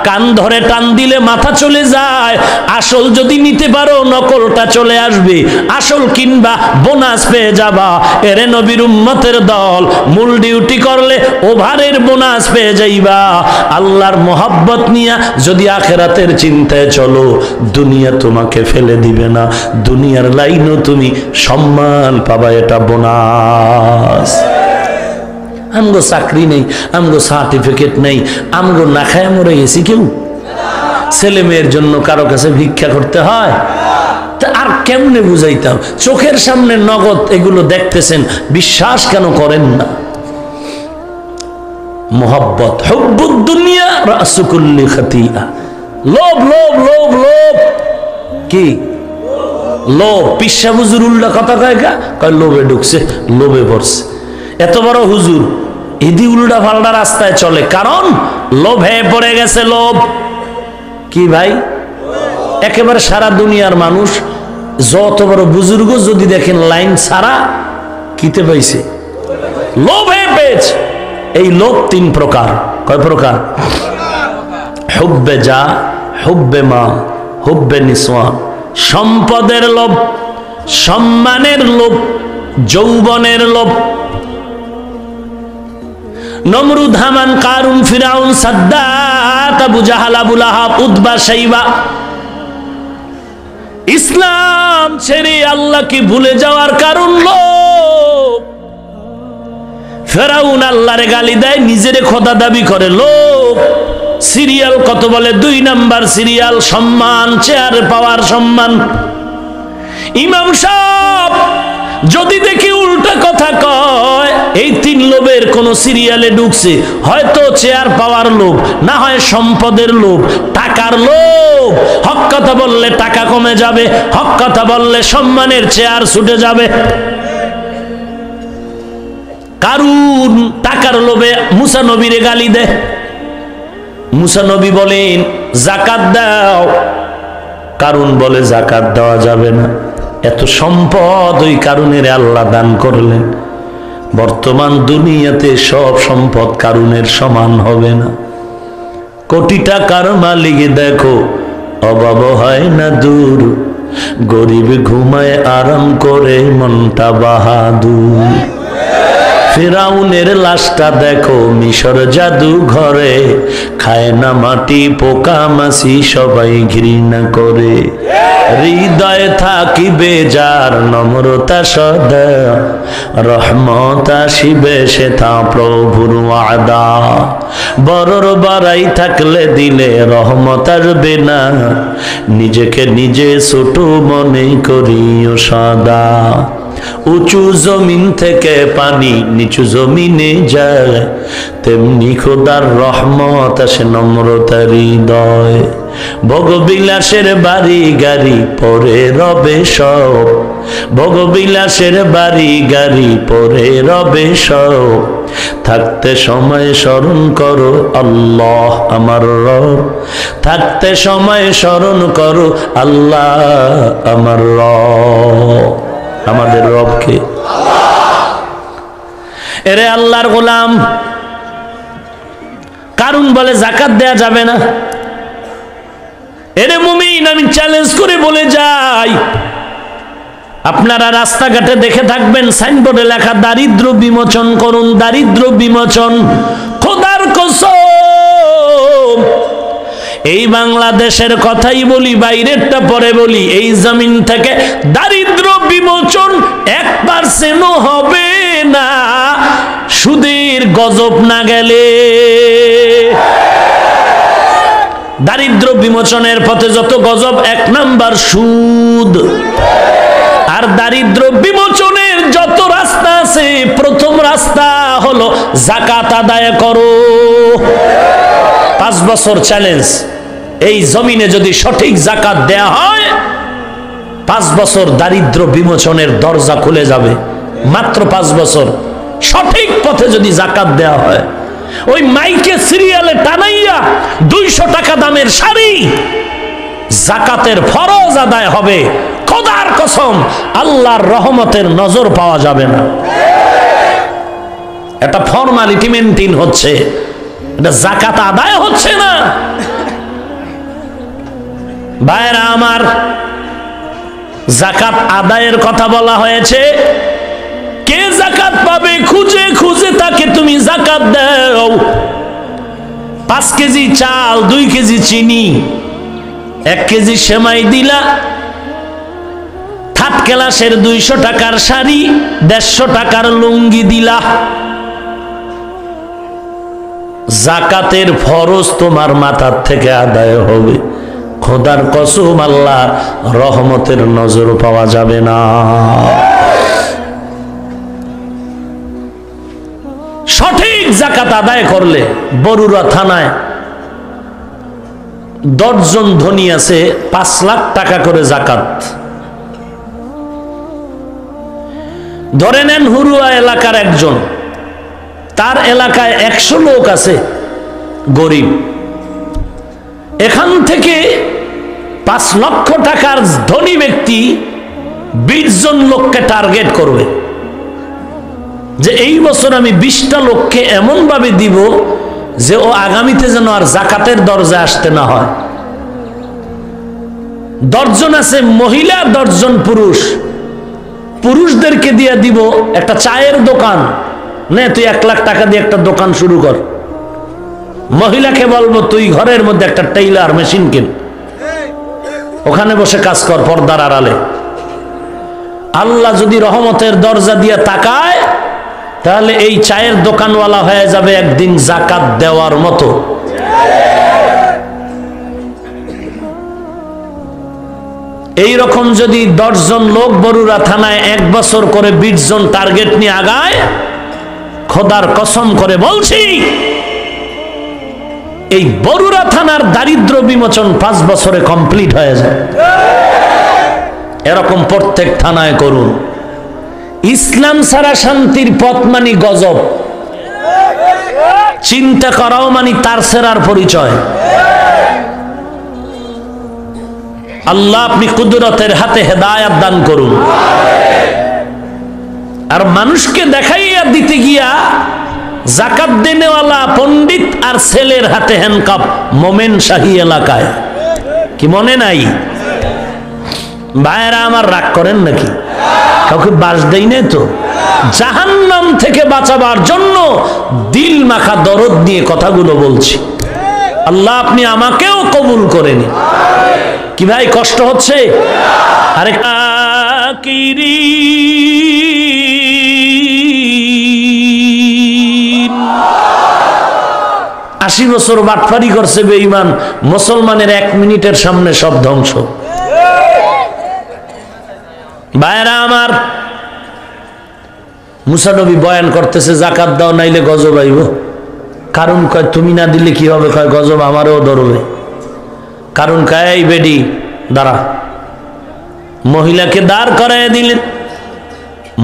Speaker 1: কান ধরে টান দিলে মাথা চলে যায়। আসল যদি নিতে পারো নকলটা চলে আসবে, আসল কিনবা বোনাস পেয়ে যাবা। এরে নবীর উম্মতের দল, মূল ডিউটি করলে ওভারের বোনাস পেয়ে যাইবা। আল্লাহর মোহাব্বত নিয়া যদি আখেরাতের চিন্তায় চলো, দুনিয়া তোমাকে ফেলে দিবে না, দুনিয়ার লাইনও তুমি সম্মান পাবা, এটা বোনাস। আমগো চাকরি নেই, আমগো সার্টিফিকেট নেই, আমগো না খায় মরে গেছি কেউ। ছেলে মেয়ের জন্য কারো কাছে ভিক্ষা করতে হয়। তা আর কেমনে বুঝাইতাম? চোখের সামনে নগদ এগুলো দেখতেছেন, বিশ্বাস কেন করেন না? মোহাব্বত, হুব্বুদ দুনিয়া রাসু কুল্লি খাতিয়া। লোভ লোভ লোভ লোভ, কি লোভ? পিসা হুজুর উল্টা কথা কয়, কয় লোভে ঢুকছে, লোভে পড়ছে। এত বড় হুজুর ইদি উল্টা পাল্টা রাস্তায় চলে, কারণ লোভে পড়ে গেছে। লোভ কি ভাই? একেবারে সারা দুনিয়ার মানুষ, যত বড় বুজুর্গ যদি দেখেন লাইন ছাড়া কিতে পাইছে, লোভে পেয়েছে। এই লোভ তিন প্রকার। কয় প্রকার? হুব্বে যা, হুব্বে মা, হুব্বে নিসওয়ান। সম্পদের লোভ, সম্মানের লোভ, যৌবনের লোভ। নমরুদ, হামান, কারুন, ফিরাউন, সাদ্দাত, আবু জাহাল, আবু লাহাব, উতবা, শাইবা ইসলাম ছেড়ে আল্লাহকে ভুলে যাওয়ার কারণ লোভ। ফিরাউন আল্লাহরে গালি দেয়, নিজেরে খোদা দাবি করে, লোভ। সিরিয়াল কত বলে, 2 নাম্বার সিরিয়াল, সম্মান, চেয়ার পাওয়ার সম্মান। ইমাম সাহেব যদি দেখি উল্টা কথা কয়, এই 3 লোভের কোন সিরিয়ালে ঢুকছে, হয়তো চেয়ার পাওয়ার লোভ, না হয় সম্পদের লোভ, টাকার লোভ। হক কথা বললে টাকা কমে যাবে, হক কথা বললে সম্মানের চেয়ার ছুটে যাবে। কারুন টাকার লোভে মুসা নবীরে গালি দেয়। মুসা নবী বলেন যাকাত দাও, কারুন বলে যাকাত দেওয়া যাবে না। এত সম্পদ ওই কারুনের আল্লাহ দান করলেন। বর্তমান দুনিয়াতে সব সম্পদ কারুনের সমান হবে না। কোটি টাকার মালিক দেখো, অভাব হয় না দূর, গরিব ঘুমায় আরাম করে, মনটা বাহাদুর। ফিরাউনের লাশটা দেখো মিশর জাদু ঘরে, খায় না মাটি পোকা মাছি, সবাই ঘৃণা করে। হৃদয়ে থাকিবে যার নম্রতা সদা, রহমত আসিবে সেথা প্রভুর ওয়াদা। বড়র বাড়াই থাকলে দিলে রহমত আসবে না, নিজেকে নিজে ছোট মনে করিও সদা। উঁচু জমিন থেকে পানি নিচু জমিনে যায়, তেমনি খোদার রহমত আসে নম্রতার হৃদয়। ভোগবিলাসের বাড়ি গাড়ি পরে রবে সব, ভোগবিলাসের বাড়ি গাড়ি পরে রবে সব। থাকতে সময় স্মরণ করো আল্লাহ আমার রব, থাকতে সময় স্মরণ করো আল্লাহ আমার রব। আমাদের রবকে এরে আল্লাহর গোলাম, কারণ বলে জাকাত দেয়া যাবে না। এরে মুমিন, আমি চ্যালেঞ্জ করে বলে যাই, আপনারা রাস্তাঘাটে দেখে থাকবেন সাইনবোর্ডে লেখা দারিদ্র বিমোচন করুন, দারিদ্র বিমোচন। খোদার কসম, এই বাংলাদেশের কথাই বলি, বাইরেরটা পরে বলি, এই জমিন থেকে দারিদ্র বিমোচন 1% হবে না সুদের গজব না গেলে। দারিদ্র বিমোচনের পথে যত গজব, 1 নাম্বার সুদ। আর দারিদ্র বিমোচনের যত রাস্তা আছে, প্রথম রাস্তা হলো যাকাত আদায় করো। 5 বছর চ্যালেঞ্জ, এই জমিনে যদি সঠিক যাকাত দেয়া হয় 5 বছর দারিদ্র বিমোচনের দরজা খুলে যাবে। মাত্র 5 বছর সঠিক পথে যদি যাকাত দেয়া হয়, ওই মাইকে সিরিয়ালে টানাইয়া 200 টাকা দামের শাড়ি যাকাতের ফরজ আদায় হবে। খোদার কসম, আল্লাহর রহমতের নজর পাওয়া যাবে না। এটা ফর্মালিটি মেইনটেইন হচ্ছে, এটা যাকাত আদায় হচ্ছে না। ভাইরা আমার, যাকাত আদায়ের কথা বলা হয়েছে। কে যাকাত পাবে, খুঁজে খুঁজে তাকে তুমি যাকাত দাও। 5 কেজি চাল, 2 কেজি চিনি, 1 কেজি সেমাই দিলা, 3rd ক্লাসের 200 টাকার শাড়ি, 150 টাকার লুঙ্গি দিলা। যাকাতের ফরজ তোমার মাথার থেকে আদায় হবে। খোদার কসম, আল্লাহ রহমতের নজর পাওয়া যাবে না। সঠিক যাকাত আদায় করলে, বরুড়া থানায় 10 জন ধনী আছে, 5 লাখ টাকা করে যাকাত। ধরে নেন হুরুয়া এলাকার একজন, তার এলাকায় 100 লোক আছে গরিব। এখান থেকে 5 লক্ষ টাকার ধনী ব্যক্তি 20 জন লোককে টার্গেট করবে যে এই বছর আমি 20টা লোককে এমন ভাবে দিব যে ও আগামীতে যেন আর যাকাতের দরজায় আসতে না হয়। 10 জন আছে মহিলা, 10 জন পুরুষ। পুরুষদেরকে দিয়ে দিব একটা চায়ের দোকান, নে তুই 1 লাখ টাকা দিয়ে একটা দোকান শুরু কর। মহিলাকে বলবো তুই ঘরের মধ্যে একটা টেইলার মেশিন কিন, ওখানে বসে কাজ কর পর্দার আড়ালে। আল্লাহ যদি রহমতের দরজা দিয়ে তাকায়, তাহলে এই চায়ের দোকানওয়ালা হয়ে যাবে একদিন যাকাত দেওয়ার মতো। এই রকম যদি 10 জন লোক বরুড়া থানায় 1 বছর করে 20 জন টার্গেট নিয়ে আগায়, খোদার কসম করে বলছি, এই বরুড়া থানার দারিদ্র বিমোচন 5 বছরে কমপ্লিট হয়ে যায়। এরকম প্রত্যেক থানায় করুন। ইসলাম ছাড়া শান্তির পথ মানি গজব, চিন্তা করাও মানি তার সেরার পরিচয়। আল্লাহ আপনি কুদরতের হাতে হেদায়েত দান করুন। আর মানুষকে দেখাইয়া দিতে গিয়া যাকাত দেনেওয়ালা পণ্ডিত আর ছেলের হাতে হ্যান্ডকাপ মোমেন শাহী এলাকায়, কি মনে নাই? ভাইরা আমার, রাগ করেন নাকি? কাউকে বাস দেই নাই তো? জাহান্নাম থেকে বাঁচাবার জন্য দিল মাখা দরদ নিয়ে কথাগুলো বলছি। আল্লাহ আপনি আমাকেও কবুল করে নিন। কি ভাই কষ্ট হচ্ছে? আরে 80 বছর বাটফারি করছে বেঈমান, মুসলমানের 1 মিনিটের সামনে সব ধ্বংস। ভাইরা আমার, মুসা নবী বয়ান করতেছে যাকাত দাও নাইলে গজব আইব। কারণ কয় তুমি না দিলে কি হবে? কয় গজব আমারও ধরবে। কারণ কয় এই বেডি দাঁড়া, মহিলাকে দাঁড় করায় দিলেন।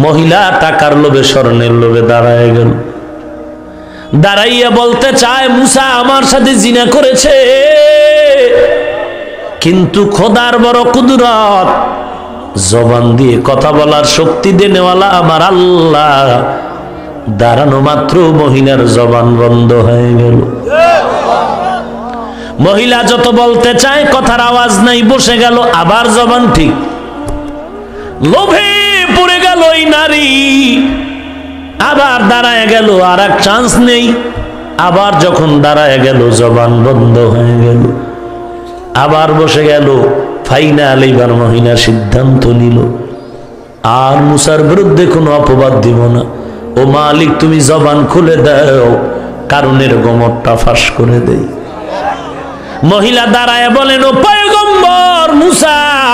Speaker 1: মহিলা টাকার লোভে, স্বর্ণের লোভে দাঁড়ায় গেল। দাঁড়াইয়া বলতে চায় মুসা আমার সাথে জিনা করেছে, কিন্তু খোদার বড় কুদরত, জবান দিয়ে কথা বলার শক্তি দেনেওয়ালা আমার আল্লাহ দাঁড়ানো মাত্র মহিলার জবান বন্ধ হয়ে গেল। মহিলা যত বলতে চায় কথার আওয়াজ নাই, বসে গেল, আবার জবান ঠিক। লোভে পড়ে গেল এই নারী, আবার দাঁড়ায় গেল, আর এক চান্স নেই। আবার যখন দাঁড়ায় গেল জবান বন্ধ হয়ে গেল, আবার বসে গেল। ফাইনাল এইবার মহিলা সিদ্ধান্ত নিল, আর মুসার বিরুদ্ধে কোনো অপবাদ দিব না। ও মালিক, তুমি জবান খুলে দাও, কারণের গোমরটা ফাঁস করে দেই। মহিলা দাঁড়ায় বলেন, ও পয়গম্বর মুসা,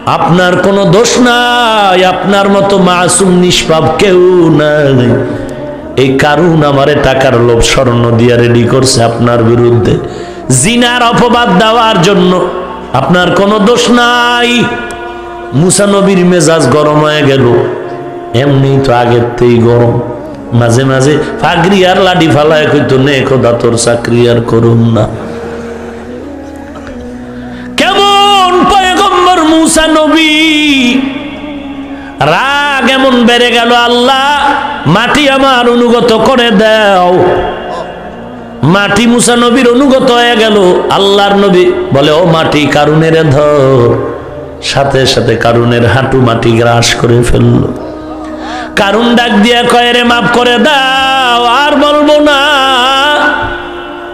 Speaker 1: আপনার কোনো দোষ নাই, আপনার মতো মাসুম নিষ্পাপ কেউ নাই। এই কারণ আমারে টাকার লোভ স্বর্ণ দিয়া রেডি করছে আপনার বিরুদ্ধে জিনার অপবাদ দেওয়ার জন্য। আপনার কোনো দোষ নাই। মুসা নবীর মেজাজ গরম হয়ে গেল। এমনি তো আগের থেকেই গরম, মাঝে মাঝে ফাগরি আর লাডি ফালায় কইতো, নে খোদা তোর চাকরি আর করুন না। কেমন পয়গম্বর মুসা নবী, রাগ এমন বেড়ে গেল, আল্লাহ মাটি আমার অনুগত করে দাও। মাটি মুসা নবীর অনুগত হয়ে গেল। আল্লাহর নবী বলে, ও মাটি কারুনের ধর। সাথে সাথে কারুনের হাঁটু মাটি গ্রাস করে ফেলল। কারুন ডাক দিয়া কয়, রে মাফ করে দাও, আর বলবো না।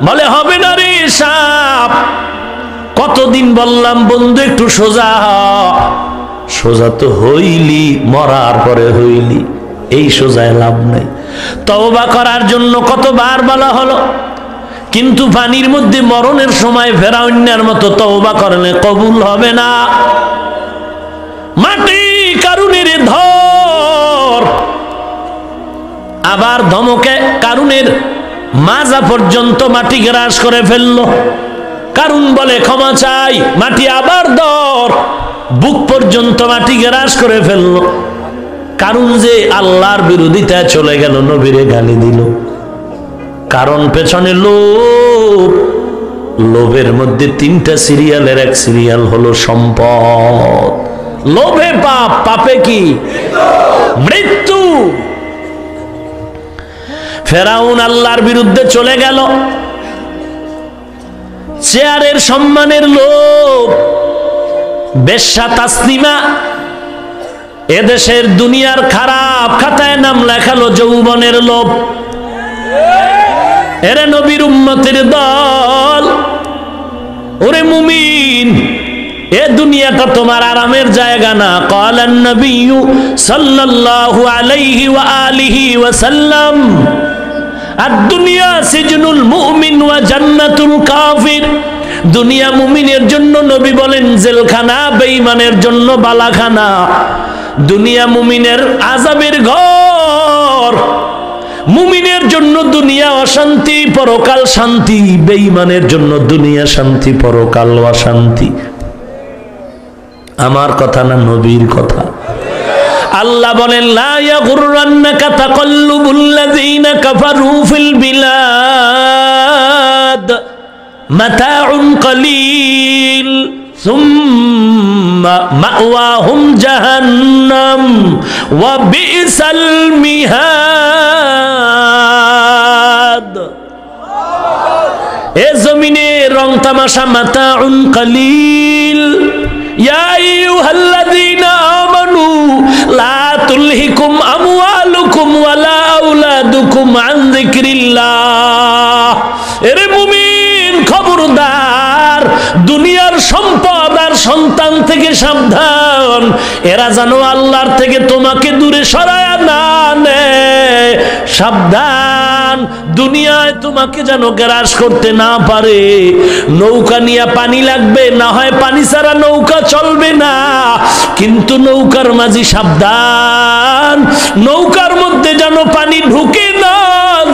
Speaker 1: বলে, হবে না রে সাপ, কতদিন বললাম বন্ধু একটু সোজা হ। সোজা তো হইলি, মরার পরে হইলি, এই সোজায় লাভ নাই। তওবা করার জন্য কতবার বলা হলো, কিন্তু পানির মধ্যে মরণের সময় ফেরাউনের মতো তওবা করলে কবুল হবে না। মাটি কারুনের ধর। আবার ধমকে কারুনের মাজা পর্যন্ত মাটি গ্রাস করে ফেলল। কারুন বলে, ক্ষমা চাই। মাটি আবার ধর, বুক পর্যন্ত মাটি গ্রাস করে ফেলল। কারুন যে আল্লাহর বিরোধিতায় চলে গেল, নবীরে গালি দিল। কারণ পেছনে লোভ। লোভের মধ্যে তিনটা সিরিয়ালের এক সিরিয়াল হলো সম্পদ। লোভে পাপ, পাপে কি মৃত্যু। ফেরাউন আল্লাহর বিরুদ্ধে চলে গেল। চেয়ারের সম্মানের লোভ। বেশ্যা তাসলিমা এদেশের দুনিয়ার খারাপ খাতায় নাম লেখালো যৌবনের লোভ। এরে নবীর উম্মতের দল, ওরে মুমিন, এ দুনিয়াটা তোমার আরামের জায়গা না। ক্বালান নবিয়্যু সাল্লাল্লাহু আলাইহি ওয়া আলিহি ওয়া সাল্লাম, আদ-দুনিয়া সিজনুল মুমিন ওয়া জান্নাতুল কাফির। দুনিয়া মুমিনের জন্য নবী বলেন জেলখানা, বেঈমানের জন্য বালাখানা। দুনিয়া মুমিনের আযাবের ঘর। মুমিনের জন্য দুনিয়া অশান্তি, পরকাল শান্তি। বেঈমানের জন্য দুনিয়া শান্তি, পরকাল অশান্তি। আমার কথা না, নবীর কথা। আল্লাহ বলেন, লা ইয়াগুররান্নাকা তাকাল্লুবুল্লাযীনা কাফারু ফিল বিলাদ মাতাউন কলিল সুম্মা মাওয়াহুম জাহান্নাম ওয়া বিসাল মিহাদ। এ জমিনে রং তামাশা, মাতাউন কলিল। ইয়া আইয়ুহাল্লাযীনা আমানু লা তুলহিকুম আমওয়ালুকুম ওয়ালা আওলাদুকুম আন যিকরিল্লাহ। এরে মুমিন, খবরদার, দুনিয়ার সম্পদ আর সন্তান থেকে সাবধান। এরা যেন আল্লাহর থেকে তোমাকে দূরে সরায় না নেয়। সাবধান, দুনিয়ায় তোমাকে যেন গ্রাস করতে না পারে। নৌকা নিয়ে পানি লাগবে, না হয় পানি ছাড়া নৌকা চলবে না। কিন্তু নৌকার মাঝি সাবধান, নৌকার মধ্যে যেন পানি ঢুকে না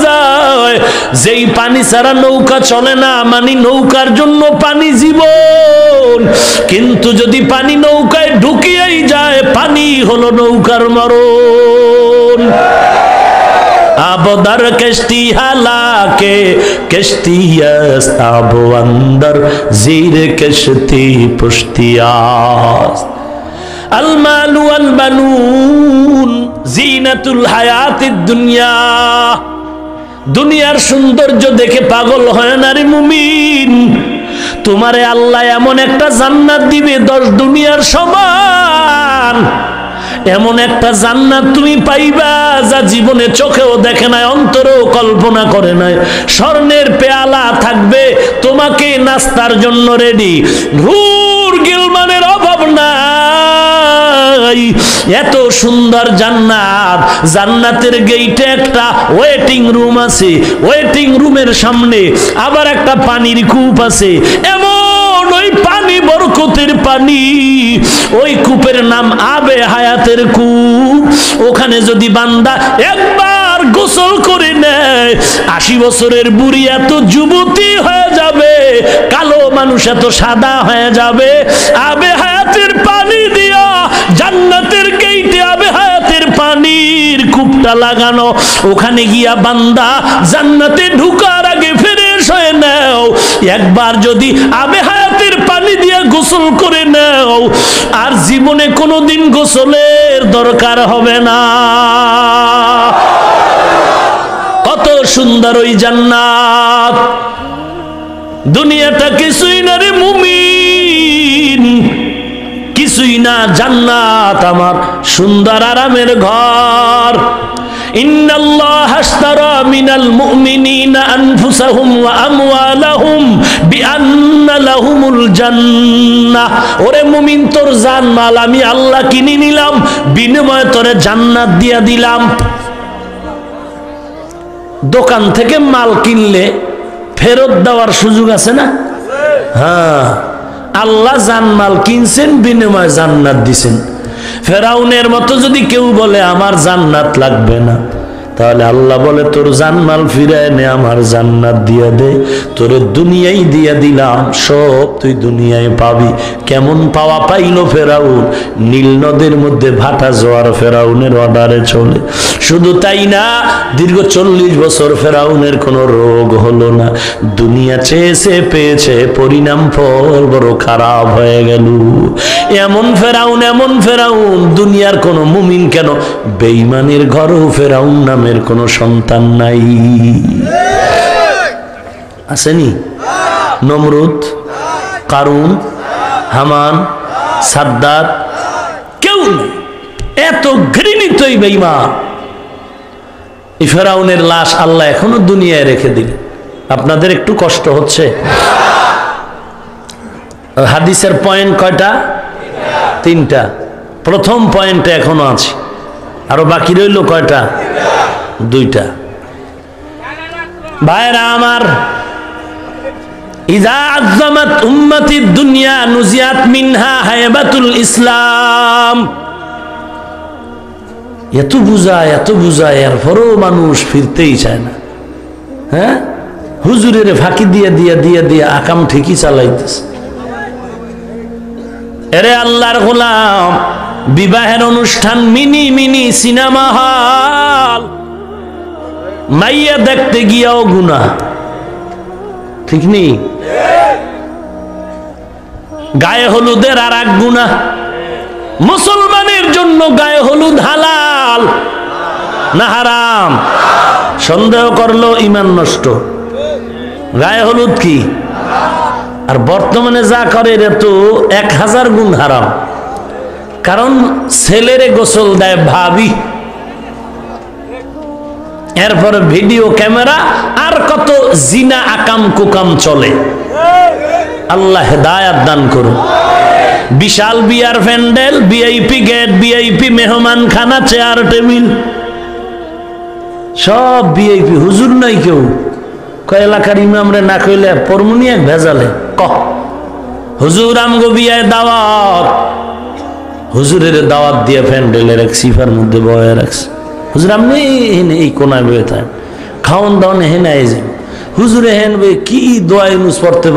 Speaker 1: যায়। যেই পানি ছাড়া নৌকা চলে না, মানে নৌকার জন্য পানি জীবন। কিন্তু যদি পানি নৌকায় ঢুকিয়েই যায়, পানি হলো নৌকার মরণ। আবদার কষ্টি হালাকে কষ্টিয়াস, আবো অন্দর জির কষ্টি পুষ্টিয়াস। আল মালু আল বানুন জিনাতুল হায়াতিদ দুনিয়া। দুনিয়ার সৌন্দর্য দেখে পাগল হয় না রে মুমিন। তোমারে আল্লাহ এমন একটা জান্নাত দিবে 10 দুনিয়ার সমান। এমন একটা জান্নাত তুমি পাইবা যা জীবনে চোখেও দেখে নাই, অন্তরেও কল্পনা করে নাই। স্বর্ণের পেয়ালা থাকবে, তোমাকে নাস্তার জন্য রেডি, হুর গিলমানের অভাব নাই। এত সুন্দর জান্নাত। জান্নাতের গেইটে একটা ওয়েটিং রুম আছে, ওয়েটিং রুমের সামনে আবার একটা পানির কূপ আছে। এমন ওই পানি বরকতের পানি, ওই কূপের নাম আবে হায়াতের কূপ। ওখানে যদি বান্দা একবার গোসল করে নেয়, 80 বছরের বুড়ি এত যুবতী হয়ে যাবে, কালো মানুষ এত সাদা হয়ে যাবে। আবে হায়াতের পানি দিয়া জান্নাতের গেইটে আবে হায়াতের পানির কূপটা লাগানো। ওখানে গিয়া বান্দা জান্নাতে ঢুকার আগে ফ্রেশ হয়ে নাও। একবার যদি আবে হায়াতের পানি দিয়া গোসল করে নাও, আর জীবনে কোনোদিন গোসলের দরকার হবে না। কত সুন্দর ওই জান্নাত। দুনিয়াটা কিছুই না রে মুমিন, কিছুই না। জান্নাত আমার সুন্দর আরামের ঘর। ইন্নাল্লাহা আশতারা মিনাল মুমিনিনা আনফুসাহুম ওয়া আমওয়ালাহুম বিআন্না লাহুমুল জান্নাহ। ওরে মুমিন, তোর জান মাল আমি আল্লাহ কিনে নিলাম, বিনিময়ে তোরে জান্নাত দিয়া দিলাম। দোকান থেকে মাল কিনলে ফেরত দেওয়ার সুযোগ আছে না? হ্যাঁ, আল্লাহ জানমাল কিনছেন, বিনিময়ে জান্নাত দিছেন। ফেরাউনের মতো যদি কেউ বলে আমার জান্নাত লাগবে না, তাহলে আল্লাহ বলে তোর জানমাল ফিরায় নে, আমার জান্নাত দিয়া দে। তোর দুনিয়ায় দিয়া দিলাম, সব তুই দুনিয়ায় পাবি। কেমন পাওয়া পাইল ফেরাউন? নীল নদের মধ্যে ভাটা জোয়ার ফেরাউনের অর্ডারে চলে। শুধু তাই না, দীর্ঘ 40 বছর ফেরাউনের কোনো রোগ হলো না। দুনিয়া চেয়েছে, পেয়েছে, পরিণাম ফল বড় খারাপ হয়ে গেল। এমন ফেরাউন, এমন ফেরাউন, দুনিয়ার কোনো মুমিন কেন, বেঈমানের ঘরেও ফেরাউন নামের কোনো সন্তান নাই। আসেনি? নমরুদ, কারুন, হামান, সাদ্দাত, কেউ নেই। এত ঘৃণিত বেঈমান। এই ফেরাউনের লাশ আল্লাহ এখনো দুনিয়ায় রেখে দিলেন। আপনাদের একটু কষ্ট হচ্ছে? হাদিসের পয়েন্ট কয়টা? 3টা। প্রথম পয়েন্টে এখনো আছে, আরো বাকি রইল কয়টা? 2টা। ভাইরা আমার, ইযা আযযামাত উম্মতিদ দুনিয়া নুজিয়াত মিনহা হায়বাতুল ইসলাম। এত বুঝায় এরপরও মানুষ ফিরতেই চায় না। হ্যাঁ, হুজুরের ফাঁকি দিয়ে আকাম ঠিকই চালাইতেছে। এরে আল্লাহর গোলাম, বিবাহের অনুষ্ঠান মিনি সিনেমা হল, মাইয়া দেখতে গিয়াও গুনাহ, ঠিক নেই? গায়ে হলুদের আর এক গুনাহ। মুসলমানের জন্য গায়ে হলুদ হালাল না হারাম? সন্দেহ করলো ঈমান নষ্ট। গায়ে হলুদ কি? আর বর্তমানে যা করে এটা তো 1000 গুণ হারাম। কারণ ছেলেরে গোসল দেয় ভাবি, এরপর ভিডিও ক্যামেরা, আর কত জিনা আকাম কুকাম চলে। আল্লাহ হেদায়াত দান করুন। বিশাল বিয়ার প্যান্ডেল, ভিআইপি গেট, ভিআইপি মেহমান খানা, চেয়ার টেবিল, সব ভিআইপি। হুজুর নাই কেউ। কয় এলাকার ইমামরে না কইলে পরমুনি এক ভেজালে কহ হুজুর আমগো বিয়ায় দাওয়াত। হুজুরের দাওয়াত দিয়ে প্যান্ডেলের এক সিফার মধ্যে বয়ে রাখছে। হুজুর আপনি এই কোনায় বয়ে থাকেন, খাওয়ান দাওয়ান হেনে আই যান। হুজুরে হেন বই কি দোয়া ইউনুস পড়তে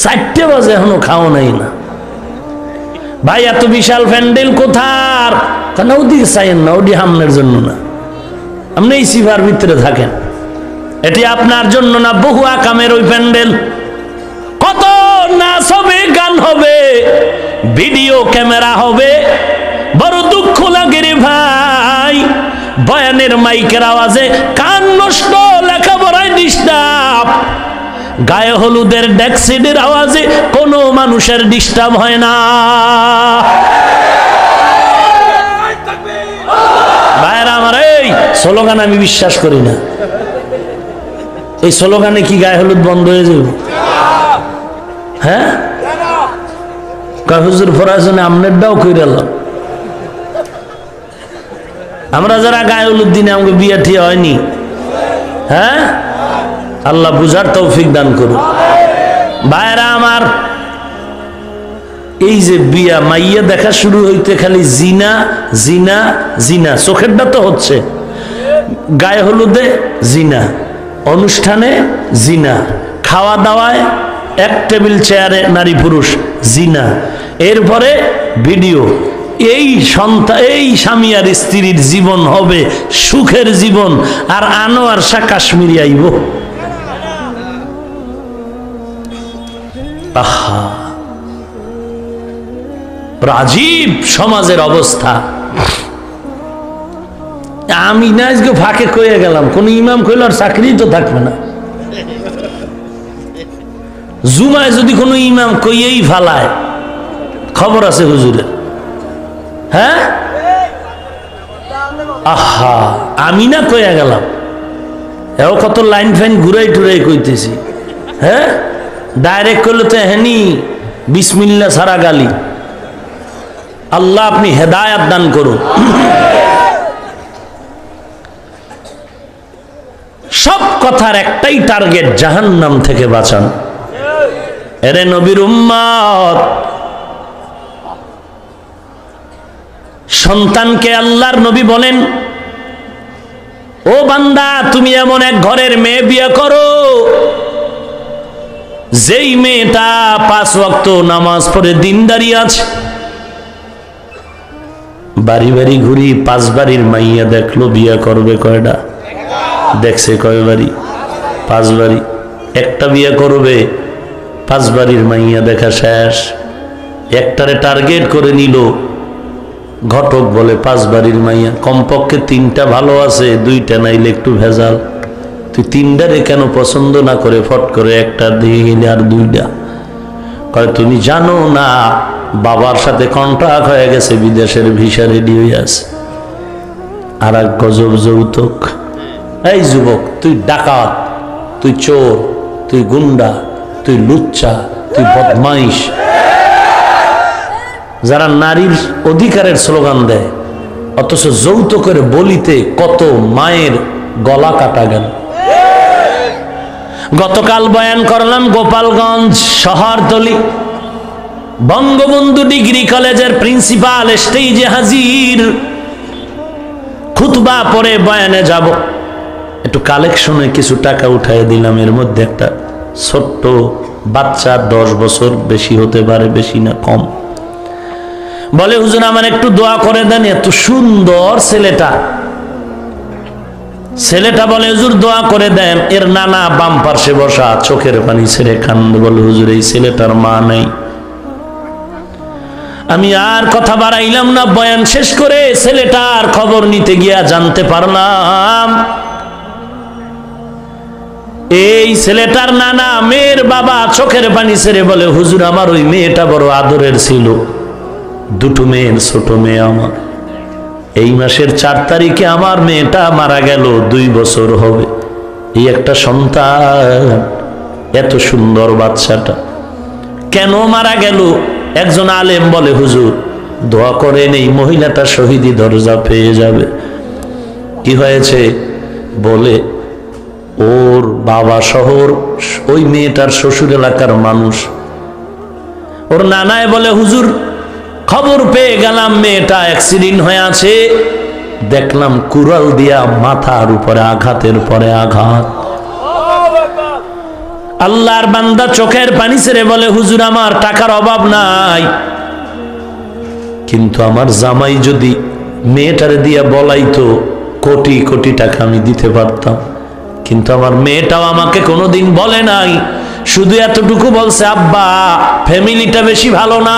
Speaker 1: 4টে বাজে এখনো খাওয়া নাই না। ভাই এত বিশাল প্যান্ডেল কোথার? কেন ওদিকে চাইেন না, ওটি হামনের জন্য না, আপনি এই সিফার ভিতরে থাকেন। এটি আপনার জন্য না, বহু আকামের ওই প্যান্ডেল। কত নাচ হবে, গান হবে, ভিডিও ক্যামেরা হবে। বড় দুঃখ লাগে রে ভাই, বয়ানের মাইকের আওয়াজে কান নষ্ট, লেখাপড়ায় ডিস্টার্ব। গায়ে হলুদের ডেক্সিডের আওয়াজে কোনো মানুষের ডিস্টার্ব হয় না। ভাইরা আমার, এই স্লোগান আমি বিশ্বাস করি না। এই স্লোগানে কি গায়ে হলুদ বন্ধ হয়ে যাবে? হ্যাঁ, হুজুর ফরাজনে আমনেরটাও কইরালাম। আমরা যারা গায়ে হলুদ দিনে আমাকে বিয়ে ঠিয়া হয়নি। হ্যাঁ, আল্লাহ বুঝার তৌফিক দান করুন। ভাইরা আমার, এই যে বিয়া মাইয়া দেখা শুরু হইতে খালি জিনা জিনা জিনা, চোখেরটা তো হচ্ছে, গায়ে হলুদে জিনা, অনুষ্ঠানে জিনা, খাওয়া দাওয়ায় এক টেবিল চেয়ারে নারী পুরুষ জিনা, এরপরে ভিডিও। এই সন্তান, এই স্বামী আর স্ত্রীর জীবন হবে সুখের জীবন, আর আনোয়ার শাহ কাশ্মীরি আইব। আহা, রাজীব সমাজের অবস্থা। আমি না আজকে ফাঁকে কয়ে গেলাম, কোন ইমাম কইল আর চাকরি তো থাকবে না। জুমায় যদি কোনো ইমাম কইয়েই ফালায়, খবর আছে হুজুরের। হ্যাঁ, আহা, আমি না কয়ে গেলাম, এও কত লাইন ফাইন ঘুরাই টুরাই কইতেছি। হ্যাঁ, ডাইরেক্ট করলে তো হেনি বিসমিল্লাহ সারা গালি। আল্লাহ আপনি হেদায়াত দান করুন। সব কথার একটাই টার্গেট, জাহান্নাম থেকে বাঁচান। এরে নবীর উম্মত, সন্তানকে আল্লাহর নবী বলেন, ও বান্দা, তুমি এমন এক ঘরের মেয়ে বিয়ে করো যেই মেয়েটা 5 ওয়াক্ত নামাজ পড়ে দিনদারি আছে। বাড়ি বাড়ি ঘুরি, 5 বাড়ির মাইয়া দেখলো, বিয়ে করবে কয়টা? দেখছে কয় বাড়ি? 5 বাড়ি। একটা বিয়ে করবে, 5 বাড়ির মাইয়া দেখা শেষ। একটারে টার্গেট করে নিল, ঘটক বলে 5 বাড়ির মাইয়া, কমপক্ষে 3টা ভালো আছে, 2টা নাইলে একটু ভেজাল। তুই 3টারে কেন পছন্দ না করে ফট করে একটা দিয়ে গেলে আর 2টা? কয় তুমি জানো না, বাবার সাথে কন্ট্রাক্ট হয়ে গেছে, বিদেশের ভিসা রেডি হয়ে আছে। আর এক গজব যৌতুক। এই যুবক, তুই ডাকাত, তুই চোর, তুই গুন্ডা, তুই লুচ্চা, তুই বদমাইশ। যারা নারীর অধিকারের স্লোগান দেয়, অথচ যৌতুকের বলিতে কত মায়ের গলা কাটা গেল। গতকাল বয়ান করলাম গোপালগঞ্জ শহরতলি, বঙ্গবন্ধু ডিগ্রি কলেজের প্রিন্সিপাল স্টেজে হাজির। খুতবা পরে বয়ানে যাব, একটু কালেকশনে কিছু টাকা উঠাই দিলাম। এর মধ্যে একটা ছোট্ট বাচ্চা, 10 বছর, বেশি হতে পারে, বেশি না কম, বলে হুজুর আমার একটু দোয়া করে দেন। এত সুন্দর ছেলেটা, ছেলেটা বলে হুজুর দোয়া করে দেন। এর নানা বাম পার্শ্বে বসা, চোখের পানি ছেড়ে কান্দে, বলে হুজুর এই ছেলেটার মা নেই। আমি আর কথা বাড়াইলাম না, বয়ান শেষ করে ছেলেটার খবর নিতে গিয়া জানতে পারলাম এই ছেলেটার নানা মেয়ের বাবা চোখের পানি ছেড়ে বলে হুজুর আমার ওই মেয়েটা বড় আদরের ছিল, 2টো মেয়ের ছোট মেয়ে আমার। এই মাসের 4 তারিখে আমার মেয়েটা মারা গেল, 2 বছর হবে। এই একটা সন্তান, এত সুন্দর বাচ্চাটা কেন মারা গেল? একজন আলেম বলে হুজুর দোয়া করেন এই মহিলাটা শহীদি দরজা পেয়ে যাবে। কি হয়েছে? বলে ওর বাবা শহর, ওই মেয়েটার শ্বশুর এলাকার মানুষ। ওর নানায় বলে হুজুর খবর পেয়ে গেলাম মেয়েটা অ্যাক্সিডেন্ট হয়ে আছে, দেখলাম কুড়াল দিয়া মাথার উপরে আঘাতের পরে আঘাত। আল্লাহর বান্দা চোখের পানি ছেড়ে বলে হুজুর আমার টাকার অভাব নাই, কিন্তু আমার জামাই যদি মেয়েটারে দিয়া বলাইতো কোটি কোটি টাকা আমি দিতে পারতাম, কিন্তু আমার মেয়েটাও আমাকে কোনোদিন বলে নাই, শুধু এতটুকু বলছে আব্বা ফ্যামিলিটা বেশি ভালো না,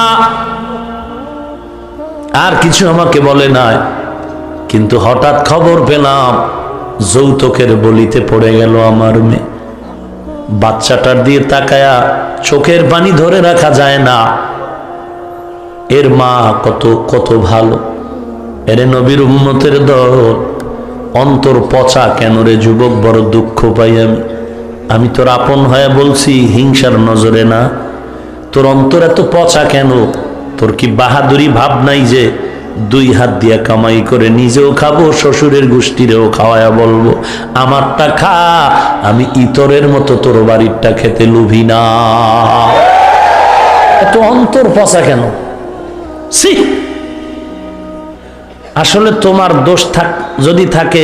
Speaker 1: আর কিছু আমাকে বলে নাই। কিন্তু হঠাৎ খবর পেলাম যৌতুকের বলিতে পড়ে গেল আমার মেয়ে। বাচ্চাটার দিয়ে তাকায়া চোখের পানি ধরে রাখা যায় না। এর মা কত কত ভালো। এরে নবীর উম্মতের দল, অন্তর পচা কেন রে যুবক? বড় দুঃখ পাই আমি তোর আপন হয়ে বলছি, হিংসার নজরে না। তোর অন্তর এত পচা কেন? তোর কি বাহাদুরি ভাব নাই যে 2 হাত দিয়া কামাই করে নিজেও খাবো, শ্বশুরের গোষ্ঠীরেও খাওয়ায়া বলবো আমারটা খা, আমি ইতরের মতো তোর বাড়িরটা খেতে লুভি না? এত অন্তর পচা কেন? সি, আসলে তোমার দোষ যদি থাকে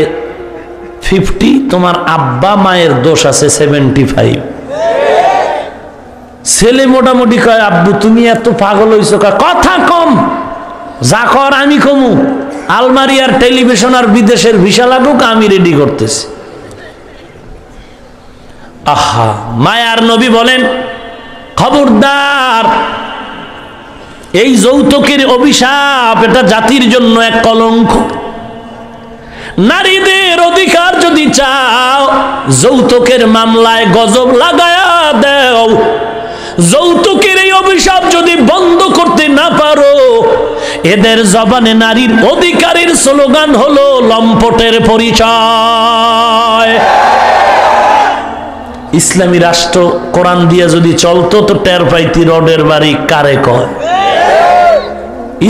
Speaker 1: 50, তোমার আব্বা মায়ের দোষ আছে 75। ছেলে মোটামুটি কয় আব্বু তুমি এত পাগল হইছো, কথা কম, যা কর আমি কমু, আলমারি আর টেলিভিশন আর বিদেশের ভিসা লাগুক, আমি রেডি করতেছি। আহা, মায়ার নবী বলেন খবরদার, এই যৌতুকের অভিশাপ, এটা জাতির জন্য এক কলঙ্ক। নারীদের অধিকার যদি চাও, যৌতুকের মামলায় গজব লাগায়া দাও। যৌতুকের এই অভিশাপ যদি বন্ধ করতে না পারো, এদের জবানে নারীর অধিকারের স্লোগান হলো লম্পটের পরিচয়। ইসলামী রাষ্ট্র কোরআন দিয়ে যদি চলতো তো টের পাইতি রডের বাড়ি কারে কয়।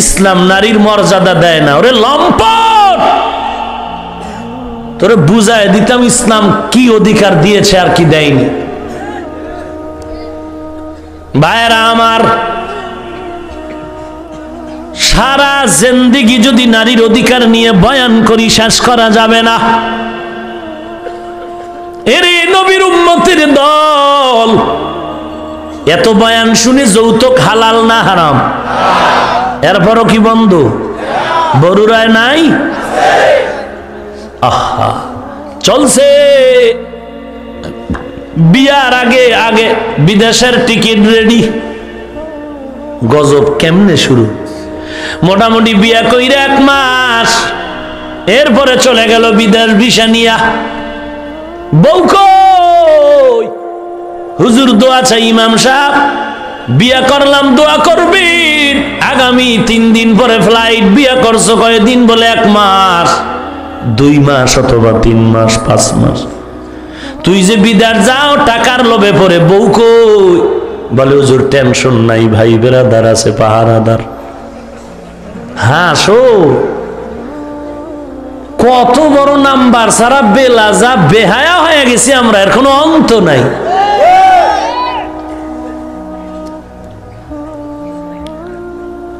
Speaker 1: ইসলাম নারীর মর্যাদা দেয় না, ওরে লম্পট। তোরে বুঝায় দিতাম ইসলাম কি অধিকার দিয়েছে আর কি দেয়নি। ভাইরা আমার, সারা জিন্দেগি যদি নারীর অধিকার নিয়ে বয়ান করি শেষ করা যাবে না। এরে নবীর উম্মতের দল, এত বয়ান শুনে যৌতুক হালাল না হারাম? এরপরও কি বন্ধ? বরুরায় নাই? আহা, চলছে বিয়ার আগে আগে বিদেশের টিকিট রেডি। গজব কেমনে শুরু? মোটামুটি বিয়া কইরা 1 মাস, এরপরে চলে গেল বিদেশ ভিসা নিয়া। বউ কই? হুজুর দোয়া চাই ইমাম সাহেব, বিয়া করলাম দোয়া করবেন, আগামী 3 দিন পরে ফ্লাইট। বিয়া করছো কয়দিন? বলে 1 মাস। 2 মাস অথবা 3 মাস 5 মাস। তুই যে বিদার যাও টাকার লোভে পড়ে, বউ কই? বলে হুজুর টেনশন নাই, ভাই বেরাদার আছে পাহারাদার। হ্যাঁ, শো কত বড় নাম্বার সারা বেলা যা বেহায়া হয়ে গেছি আমরা, এর কোনো অন্ত নাই।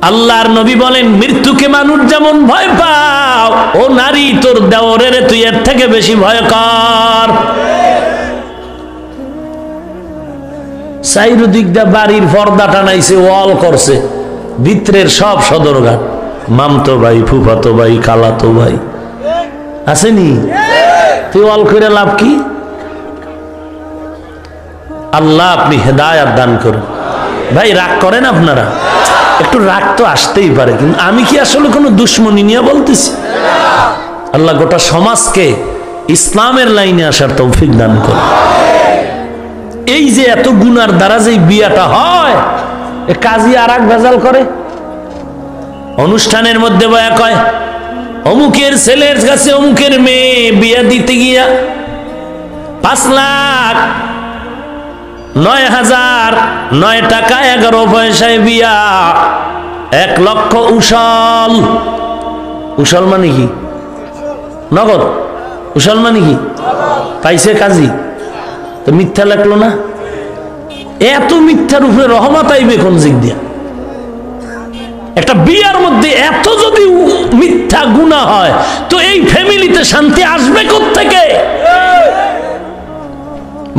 Speaker 1: আল্লাহর নবী বলেন মৃত্যুকে মানুষ যেমন ভয় পাও, ও নারী তোর দেওরের তুই এর থেকে বেশি ভয় কর। চাইরদিক দা বাড়ির পর্দা টানাইছে, ওয়াল করছে, ভিতরের সব সদরঘাট, মামতো ভাই, ফুফাতো ভাই, খালাতো ভাই আসেনি? তুই ওয়াল করে লাভ কি? আল্লাহ আপনি হেদায়েত দান করুন। ভাই রাগ করেন আপনারা, একটু রাগ তো আসতেই পারে, কিন্তু আমি কি আসলে কোনো দুশ্মনী নিয়ে বলতেছি? আল্লাহ গোটা সমাজকে ইসলামের লাইনে আসার তৌফিক দান করুন। এই যে এত গুনার দ্বারা যে বিয়াটা হয়, এ কাজী আর এক ভেজাল করে। অনুষ্ঠানের মধ্যে বয়া কয় অমুকের ছেলের কাছে অমুকের মেয়ে বিয়া দিতে গিয়া 5,09,009 টাকা 11 পয়সায় বিয়া, 1 লক্ষ উসল। উসল মানে কি? নগদ। উসল মানে কি? পাইছে কাজী, তো মিথ্যা লাগলো না? এত মিথ্যার উপরে রহমত আইবে কোন দিক দিয়া? একটা বিয়ার মধ্যে এত যদি মিথ্যা গুনাহ হয়, তো এই ফ্যামিলিতে শান্তি আসবে কোত্থেকে?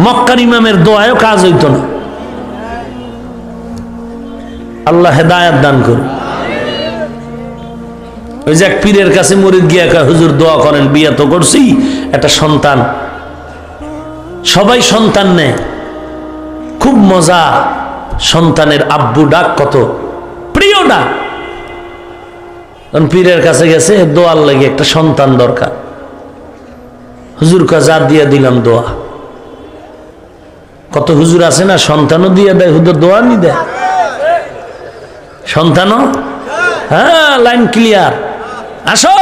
Speaker 1: মক্কার ইমামের দোয়ায়ও কাজ হইতো না। আল্লাহ হেদায়েত দান করুন। ওই যে এক পীরের কাছে মুরিদ গিয়া কয় হুজুর দোয়া করেন, বিয়া তো করছি, একটা সন্তান। সবাই সন্তান নেয়, খুব মজা। সন্তানের আব্বু ডাক কত প্রিয় ডাক। পীরের কাছে গেছে, দোয়ার লাগে একটা সন্তান দরকার। হুজুর কা যা দিয়া দিলাম দোয়া। কত হুজুর আছে না সন্তানও দিয়ে দেয়, হুজুর দোয়া নি দেয় সন্তানও। হ্যাঁ, লাইন ক্লিয়ার। আসো,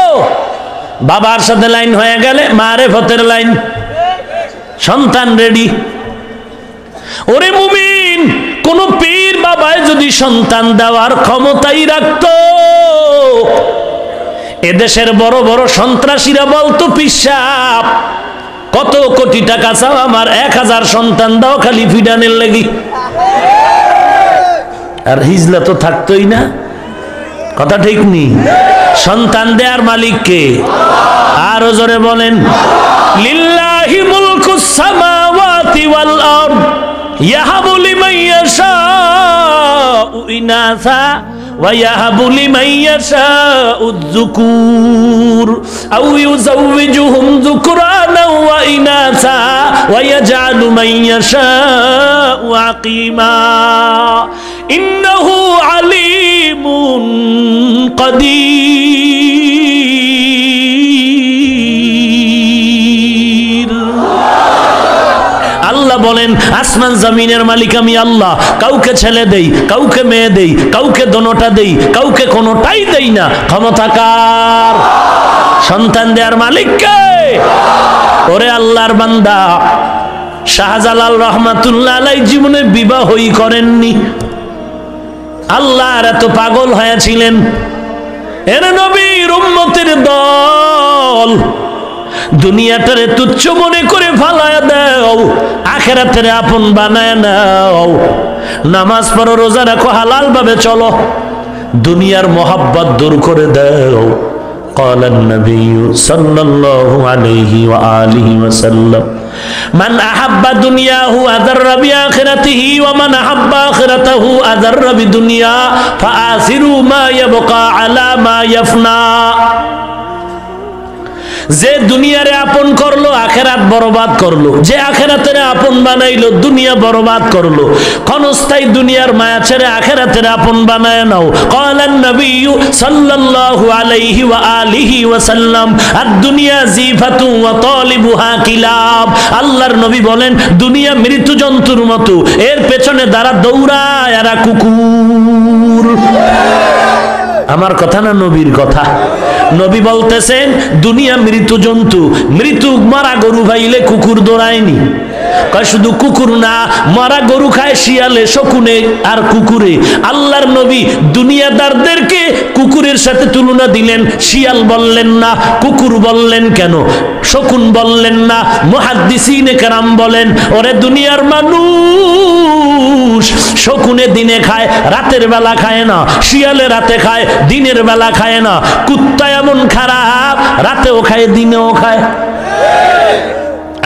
Speaker 1: বাবার সাথে লাইন হয়ে গেলে মারেফতের লাইন, সন্তান রেডি। ওরে মুমিন, কোন পীর বাবায় যদি সন্তান দেওয়ার ক্ষমতাই রাখতো, এদেশের বড় বড় সন্ত্রাসীরা বলতো পিসাব কত কোটি টাকা চাও, আমার 1000 সন্তান দাও খালি ফিডানের লাগি। আর হিজলা তো থাকতোই না, কথা ঠিক নি? সন্তান দেয়ার মালিক কে? আরো জোরে বলেন, লিল্লাহি মুলকুস সামাওয়াতি ওয়াল আরদ ইয়াহাবু লিমান ইয়াশাউ ইনাসা ওয়া ইয়াহাবু লিমান ইয়াশাউ যুকুর আও ইউযাওয়িজুহুম যুকরানা ওয়া ইনাসা ওয়া ইয়াজআলু মান ইয়াশাউ আকিমা ইন্নাহু আলিমুন কাদির। আল্লাহ বলেন, আসমান জমিনের মালিক আমি আল্লাহ। কাউকে ছেলে দেই, কাউকে মেয়ে দেই, কাউকে দোনোটা দেই, কাউকে কোনোটাই দেই না। ক্ষমতা কার? সন্তান দেয়ার মালিক কে? ওরে আল্লাহর বান্দা, শাহজালাল রহমাতুল্লাহ আলাইহি জীবনে বিবাহই করেননি। আল্লাহর এত পাগল হয়েছিলেন। এর নবীর উম্মতের দল দুনিয়াটারে তুচ্ছ মনে করে ফালায়া দাও, আখিরাতের আপন বানায় নাও। নামাজ পড়ো, রোজা রাখো, হালাল ভাবে চলো, দুনিয়ার মোহাব্বত দূর করে দাও। قال النبي صلى الله عليه وآله وسلم من أحب دنياه أذر بآخرته ومن أحب آخرته أذر بدنيا فآثروا ما يبقى على ما يفنى। যে দুনিয়ারে আপন করলো আখেরাত বরবাদ করলো, যে আখেরাতের আপন বানাইলো দুনিয়া বরবাদ করলো। ক্ষণস্থায়ী দুনিয়ার মায়া ছেড়ে আখেরাতের আপন বানায় নাও। ক্বালান নবিয়্যু সাল্লাল্লাহু আলাইহি ওয়া আলিহি ওয়া সাল্লাম আদ-দুনিয়া জিফাতু ওয়া তালিবুহা কিলাব। আল্লাহর নবী বলেন, দুনিয়া মৃত্যু জন্তুর মতো, এর পেছনে যারা দৌড়ায় এরা কুকুর। আমার কথা না নবীর কথা। নবী বলতেছেন, দুনিয়া মৃত জন্তু, মৃত্যু মারা গরু ভাইলে কুকুর দৌড়ায়নি। কয় শুধু কুকুর না, মারা গরু খায় শিয়ালে, শকুনে আর কুকুরে। আল্লাহর নবী দুনিয়াদারদেরকে কুকুরের সাথে তুলনা দিলেন। শিয়াল বললেন না, কুকুর বললেন কেন, শকুন বললেন না? মুহাদ্দিসিনে কেরাম বলেন, ওরে দুনিয়ার মানুষ, শকুনে দিনে খায়, রাতের বেলা খায় না। শিয়ালে রাতে খায়, দিনের বেলা খায় না। কুত্তা এমন খারাপ, রাতেও খায়, দিনেও খায়।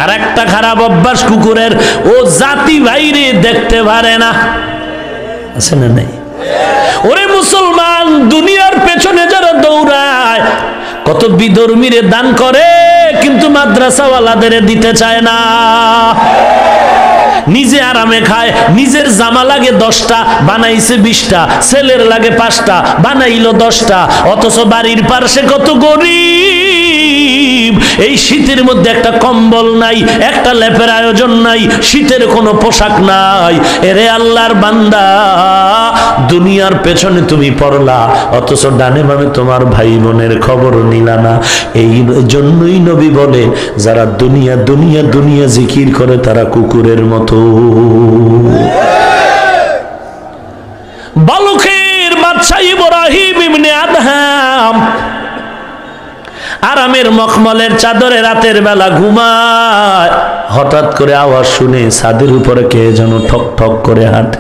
Speaker 1: আর একটা খারাপ অভ্যাস কুকুরের, ও জাতি বাইরে দেখতে পারে না। আছে না নাই? ওরে মুসলমান, দুনিয়ার পেছনে যারা দৌড়ায়, কত বিধর্মীরে দান করে কিন্তু মাদ্রাসাওয়ালাদের দিতে চায় না। নিজে আরামে খায়, নিজের জামা লাগে 10টা, বানাইছে 20টা, ছেলের লাগে 5টা, বানাইলো 10টা। অথচ বাড়ির পাশে কত গরিব, এই শীতের মধ্যে একটা কম্বল নাই, একটা লেপের আয়োজন নাই, শীতের কোনো পোশাক নাই। এরে আল্লাহর বান্দা, দুনিয়ার পেছনে তুমি পড়লা, অথচ ডানে বামে তোমার ভাই বোনের খবর নিলা না। এই জন্যই নবী বলে, যারা দুনিয়া দুনিয়া দুনিয়া জিকির করে তারা কুকুরের মতো। বালুকের বাদশা ইব্রাহিম ইবনে আদহাম আরামের মখমলের চাদরে রাতের বেলা ঘুমায়। হঠাৎ করে আওয়াজ শুনে ছাদের উপরে কে যেন ঠক ঠক করে হাঁটে।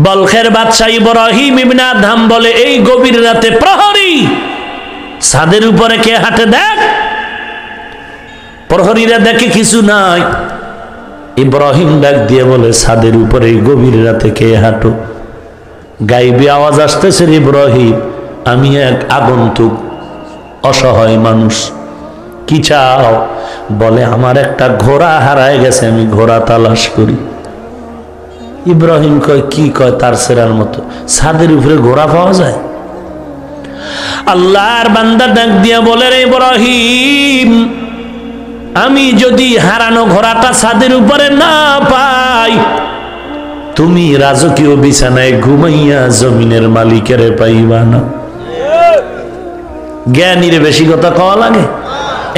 Speaker 1: বলখের বাদশা ইব্রাহিম ইবনে আদহাম বলে, এই গভীর রাতে প্রহরী, ছাদের উপরে কে হাঁটে দেখ। প্রহরীরা দেখে কিছু নাই। ইব্রাহিম ডাক দিয়ে বলে, ছাদের উপরে গভীর রাতে কে হাঁটো? গাইবে আওয়াজ আসতেছে, ইব্রাহিম আমি এক আগন্তুক অসহায় মানুষ, কি চাও? বলে, আমার একটা ঘোড়া হারায় গেছে, আমি ঘোড়া তালাশ করি। ইব্রাহিম কয়, কি কয়? তার সেরার মতো, ছাদের উপরে ঘোড়া পাওয়া যায়? আল্লাহর বান্দা ডাক দিয়া বলে, রে ইব্রাহিম, আমি যদি হারানো ঘোড়াটা ছাদের উপরে না পাই, তুমি রাজকীয় বিছানায় ঘুমাইয়া জমিনের মালিকের পাইবা না। জ্ঞানীর বেশি কথা কওয়া লাগে?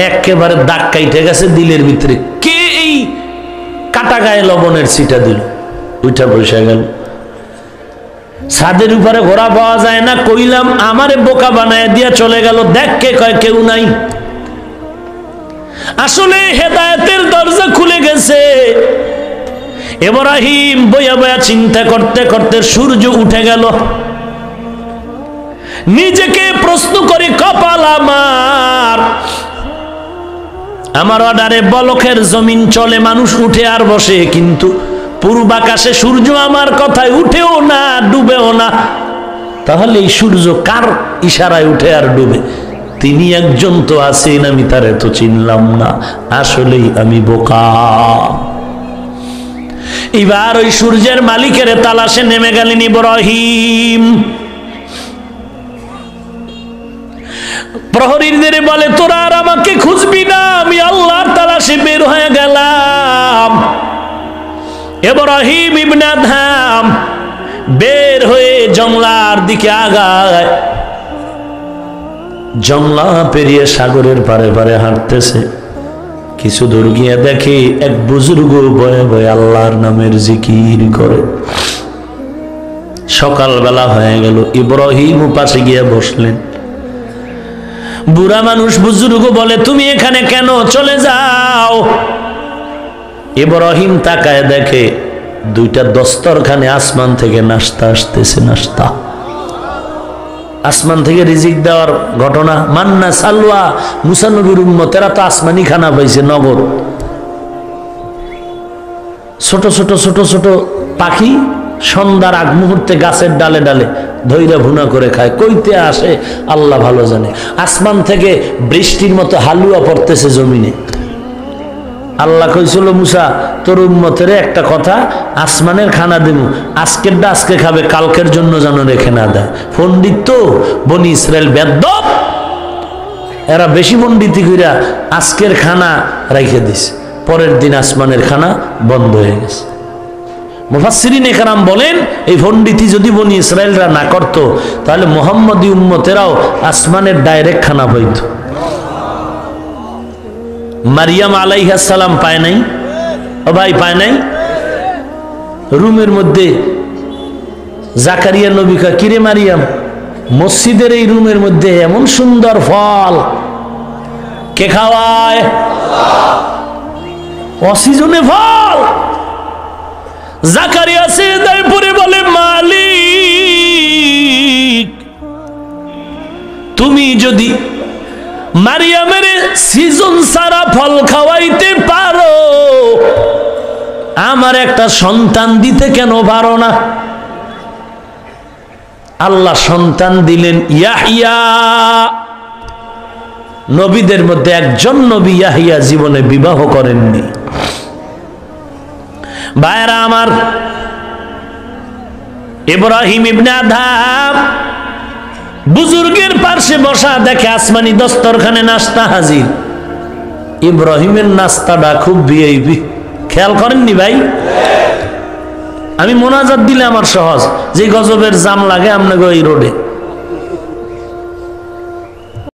Speaker 1: একেবারে দাগ কাইটে গেছে দিলের ভিতরে। কে এই কাটা গায়ে লবণের ছিটা দিল? উঠা বসে গেল। ছাদের উপরে ঘোড়া পাওয়া যায় না, কইলাম আমারে বোকা বানায় দিয়া চলে গেল। দেখ কে কয় কেউ নাই। আসলে হেদায়েতের দরজা খুলে গেছে। ইব্রাহিম বয়া বয়া চিন্তা করতে করতে সূর্য উঠে গেল। নিজেকে প্রশ্ন করে, কপাল আমার অর্ডারে বলখের জমিন চলে, মানুষ উঠে আর বসে, কিন্তু পূর্বাকাশে সূর্য আমার কথায় উঠেও না ডুবেও না। তাহলে এই সূর্য কার ইশারায় উঠে আর ডুবে? তিনি একজন তো আছেন, আমি তারে তো চিনলাম না। আসলেই আমি বোকা। এবার ওই সূর্যের মালিকের তালাশে নেমে গেলেন ইব্রাহিম। প্রহরীদের বলে, তোরা আর আমাকে খুঁজবি না, আমি আল্লাহর তালাশে বের হয়ে গেলাম। ইব্রাহিম ইবনে আদহাম বের হয়ে জংলার দিকে আগায়। জংলা পেরিয়ে সাগরের পারে পারে হাঁটতেছে। কিছু দূর গিয়ে দেখে এক বুজুর্গ বয়ে বয়ে আল্লাহর নামের জিকির করে। সকালবেলা হয়ে গেল, ইব্রাহিম পাশে গিয়ে বসলেন। বুড়া মানুষ বুজুর্গ বলে, তুমি এখানে কেন? চলে যাও। ইব্রাহিম তাকায় দেখে দুইটা দস্তরখানে আসমান থেকে নাস্তা আসতেছে। নাস্তা আসমান থেকে রিজিক দেওয়ার ঘটনা। মান্না সালওয়া, মুসা নবীর উম্মতেরা তো আসমানি খানা পাইছে নগদ। ছোট ছোট ছোট ছোট পাখি সন্ধ্যার আগ মুহূর্তে গাছের ডালে ডালে ধৈরা ভুনা করে খায়। কইতে আসে আল্লাহ ভালো জানে। আসমান থেকে বৃষ্টির মতো হালুয়া পড়তেছে জমিনে। আল্লাহ কইছিল, মুসা তোর উম্মতের একটা কথা, আসমানের খানা দেবো, আজকেরটা আজকে খাবে, কালকের জন্য যেন রেখে না দেয়। পণ্ডিত তো বনি ইসরায়েল বেদ্দপ, এরা বেশি পণ্ডিতি কইরা আজকের খানা রেখে দিছে, পরের দিন আসমানের খানা বন্ধ হয়ে গেছে। মুফাসসিরিনে কেরাম বলেন, এই পণ্ডিতি যদি বনি ইসরায়েলরা না করতো, তাহলে মুহাম্মদী উম্মতেরাও আসমানের ডাইরেক্ট খানা পাইত। মারিয়াম আলাইহিস সালাম পায় নাই? ও ভাই পায় নাই? রুমের মধ্যে জাকারিয়া নবী কয়, কিরে মারিয়াম, মসজিদের এই রুমের মধ্যে এমন সুন্দর ফল কে খাওয়ায়? অসিজনে ফল। জাকারিয়া সিজদায় পড়ে বলে, মালিক, তুমি যদি মারিয়ামের সিজন সারা ফল খাওয়াইতে পারো, আমার একটা সন্তান দিতে কেন পারো না? আল্লাহ সন্তান দিলেন ইয়াহইয়া। নবীদের মধ্যে একজন নবী ইয়াহইয়া জীবনে বিবাহ করেননি। ভাইরা আমার, ইব্রাহিম ইবনে আদহাম বুজুর্গের পাশে বসা, দেখে আসমানি দস্তরখানে নাস্তা হাজির। ইব্রাহিমের নাস্তাটা খুব ভিআইপি। খেয়াল করেননি ভাই? আমি মোনাজাত দিলে আমার সহজ, যে গজবের জাম লাগে আপনাকে ওই রোডে।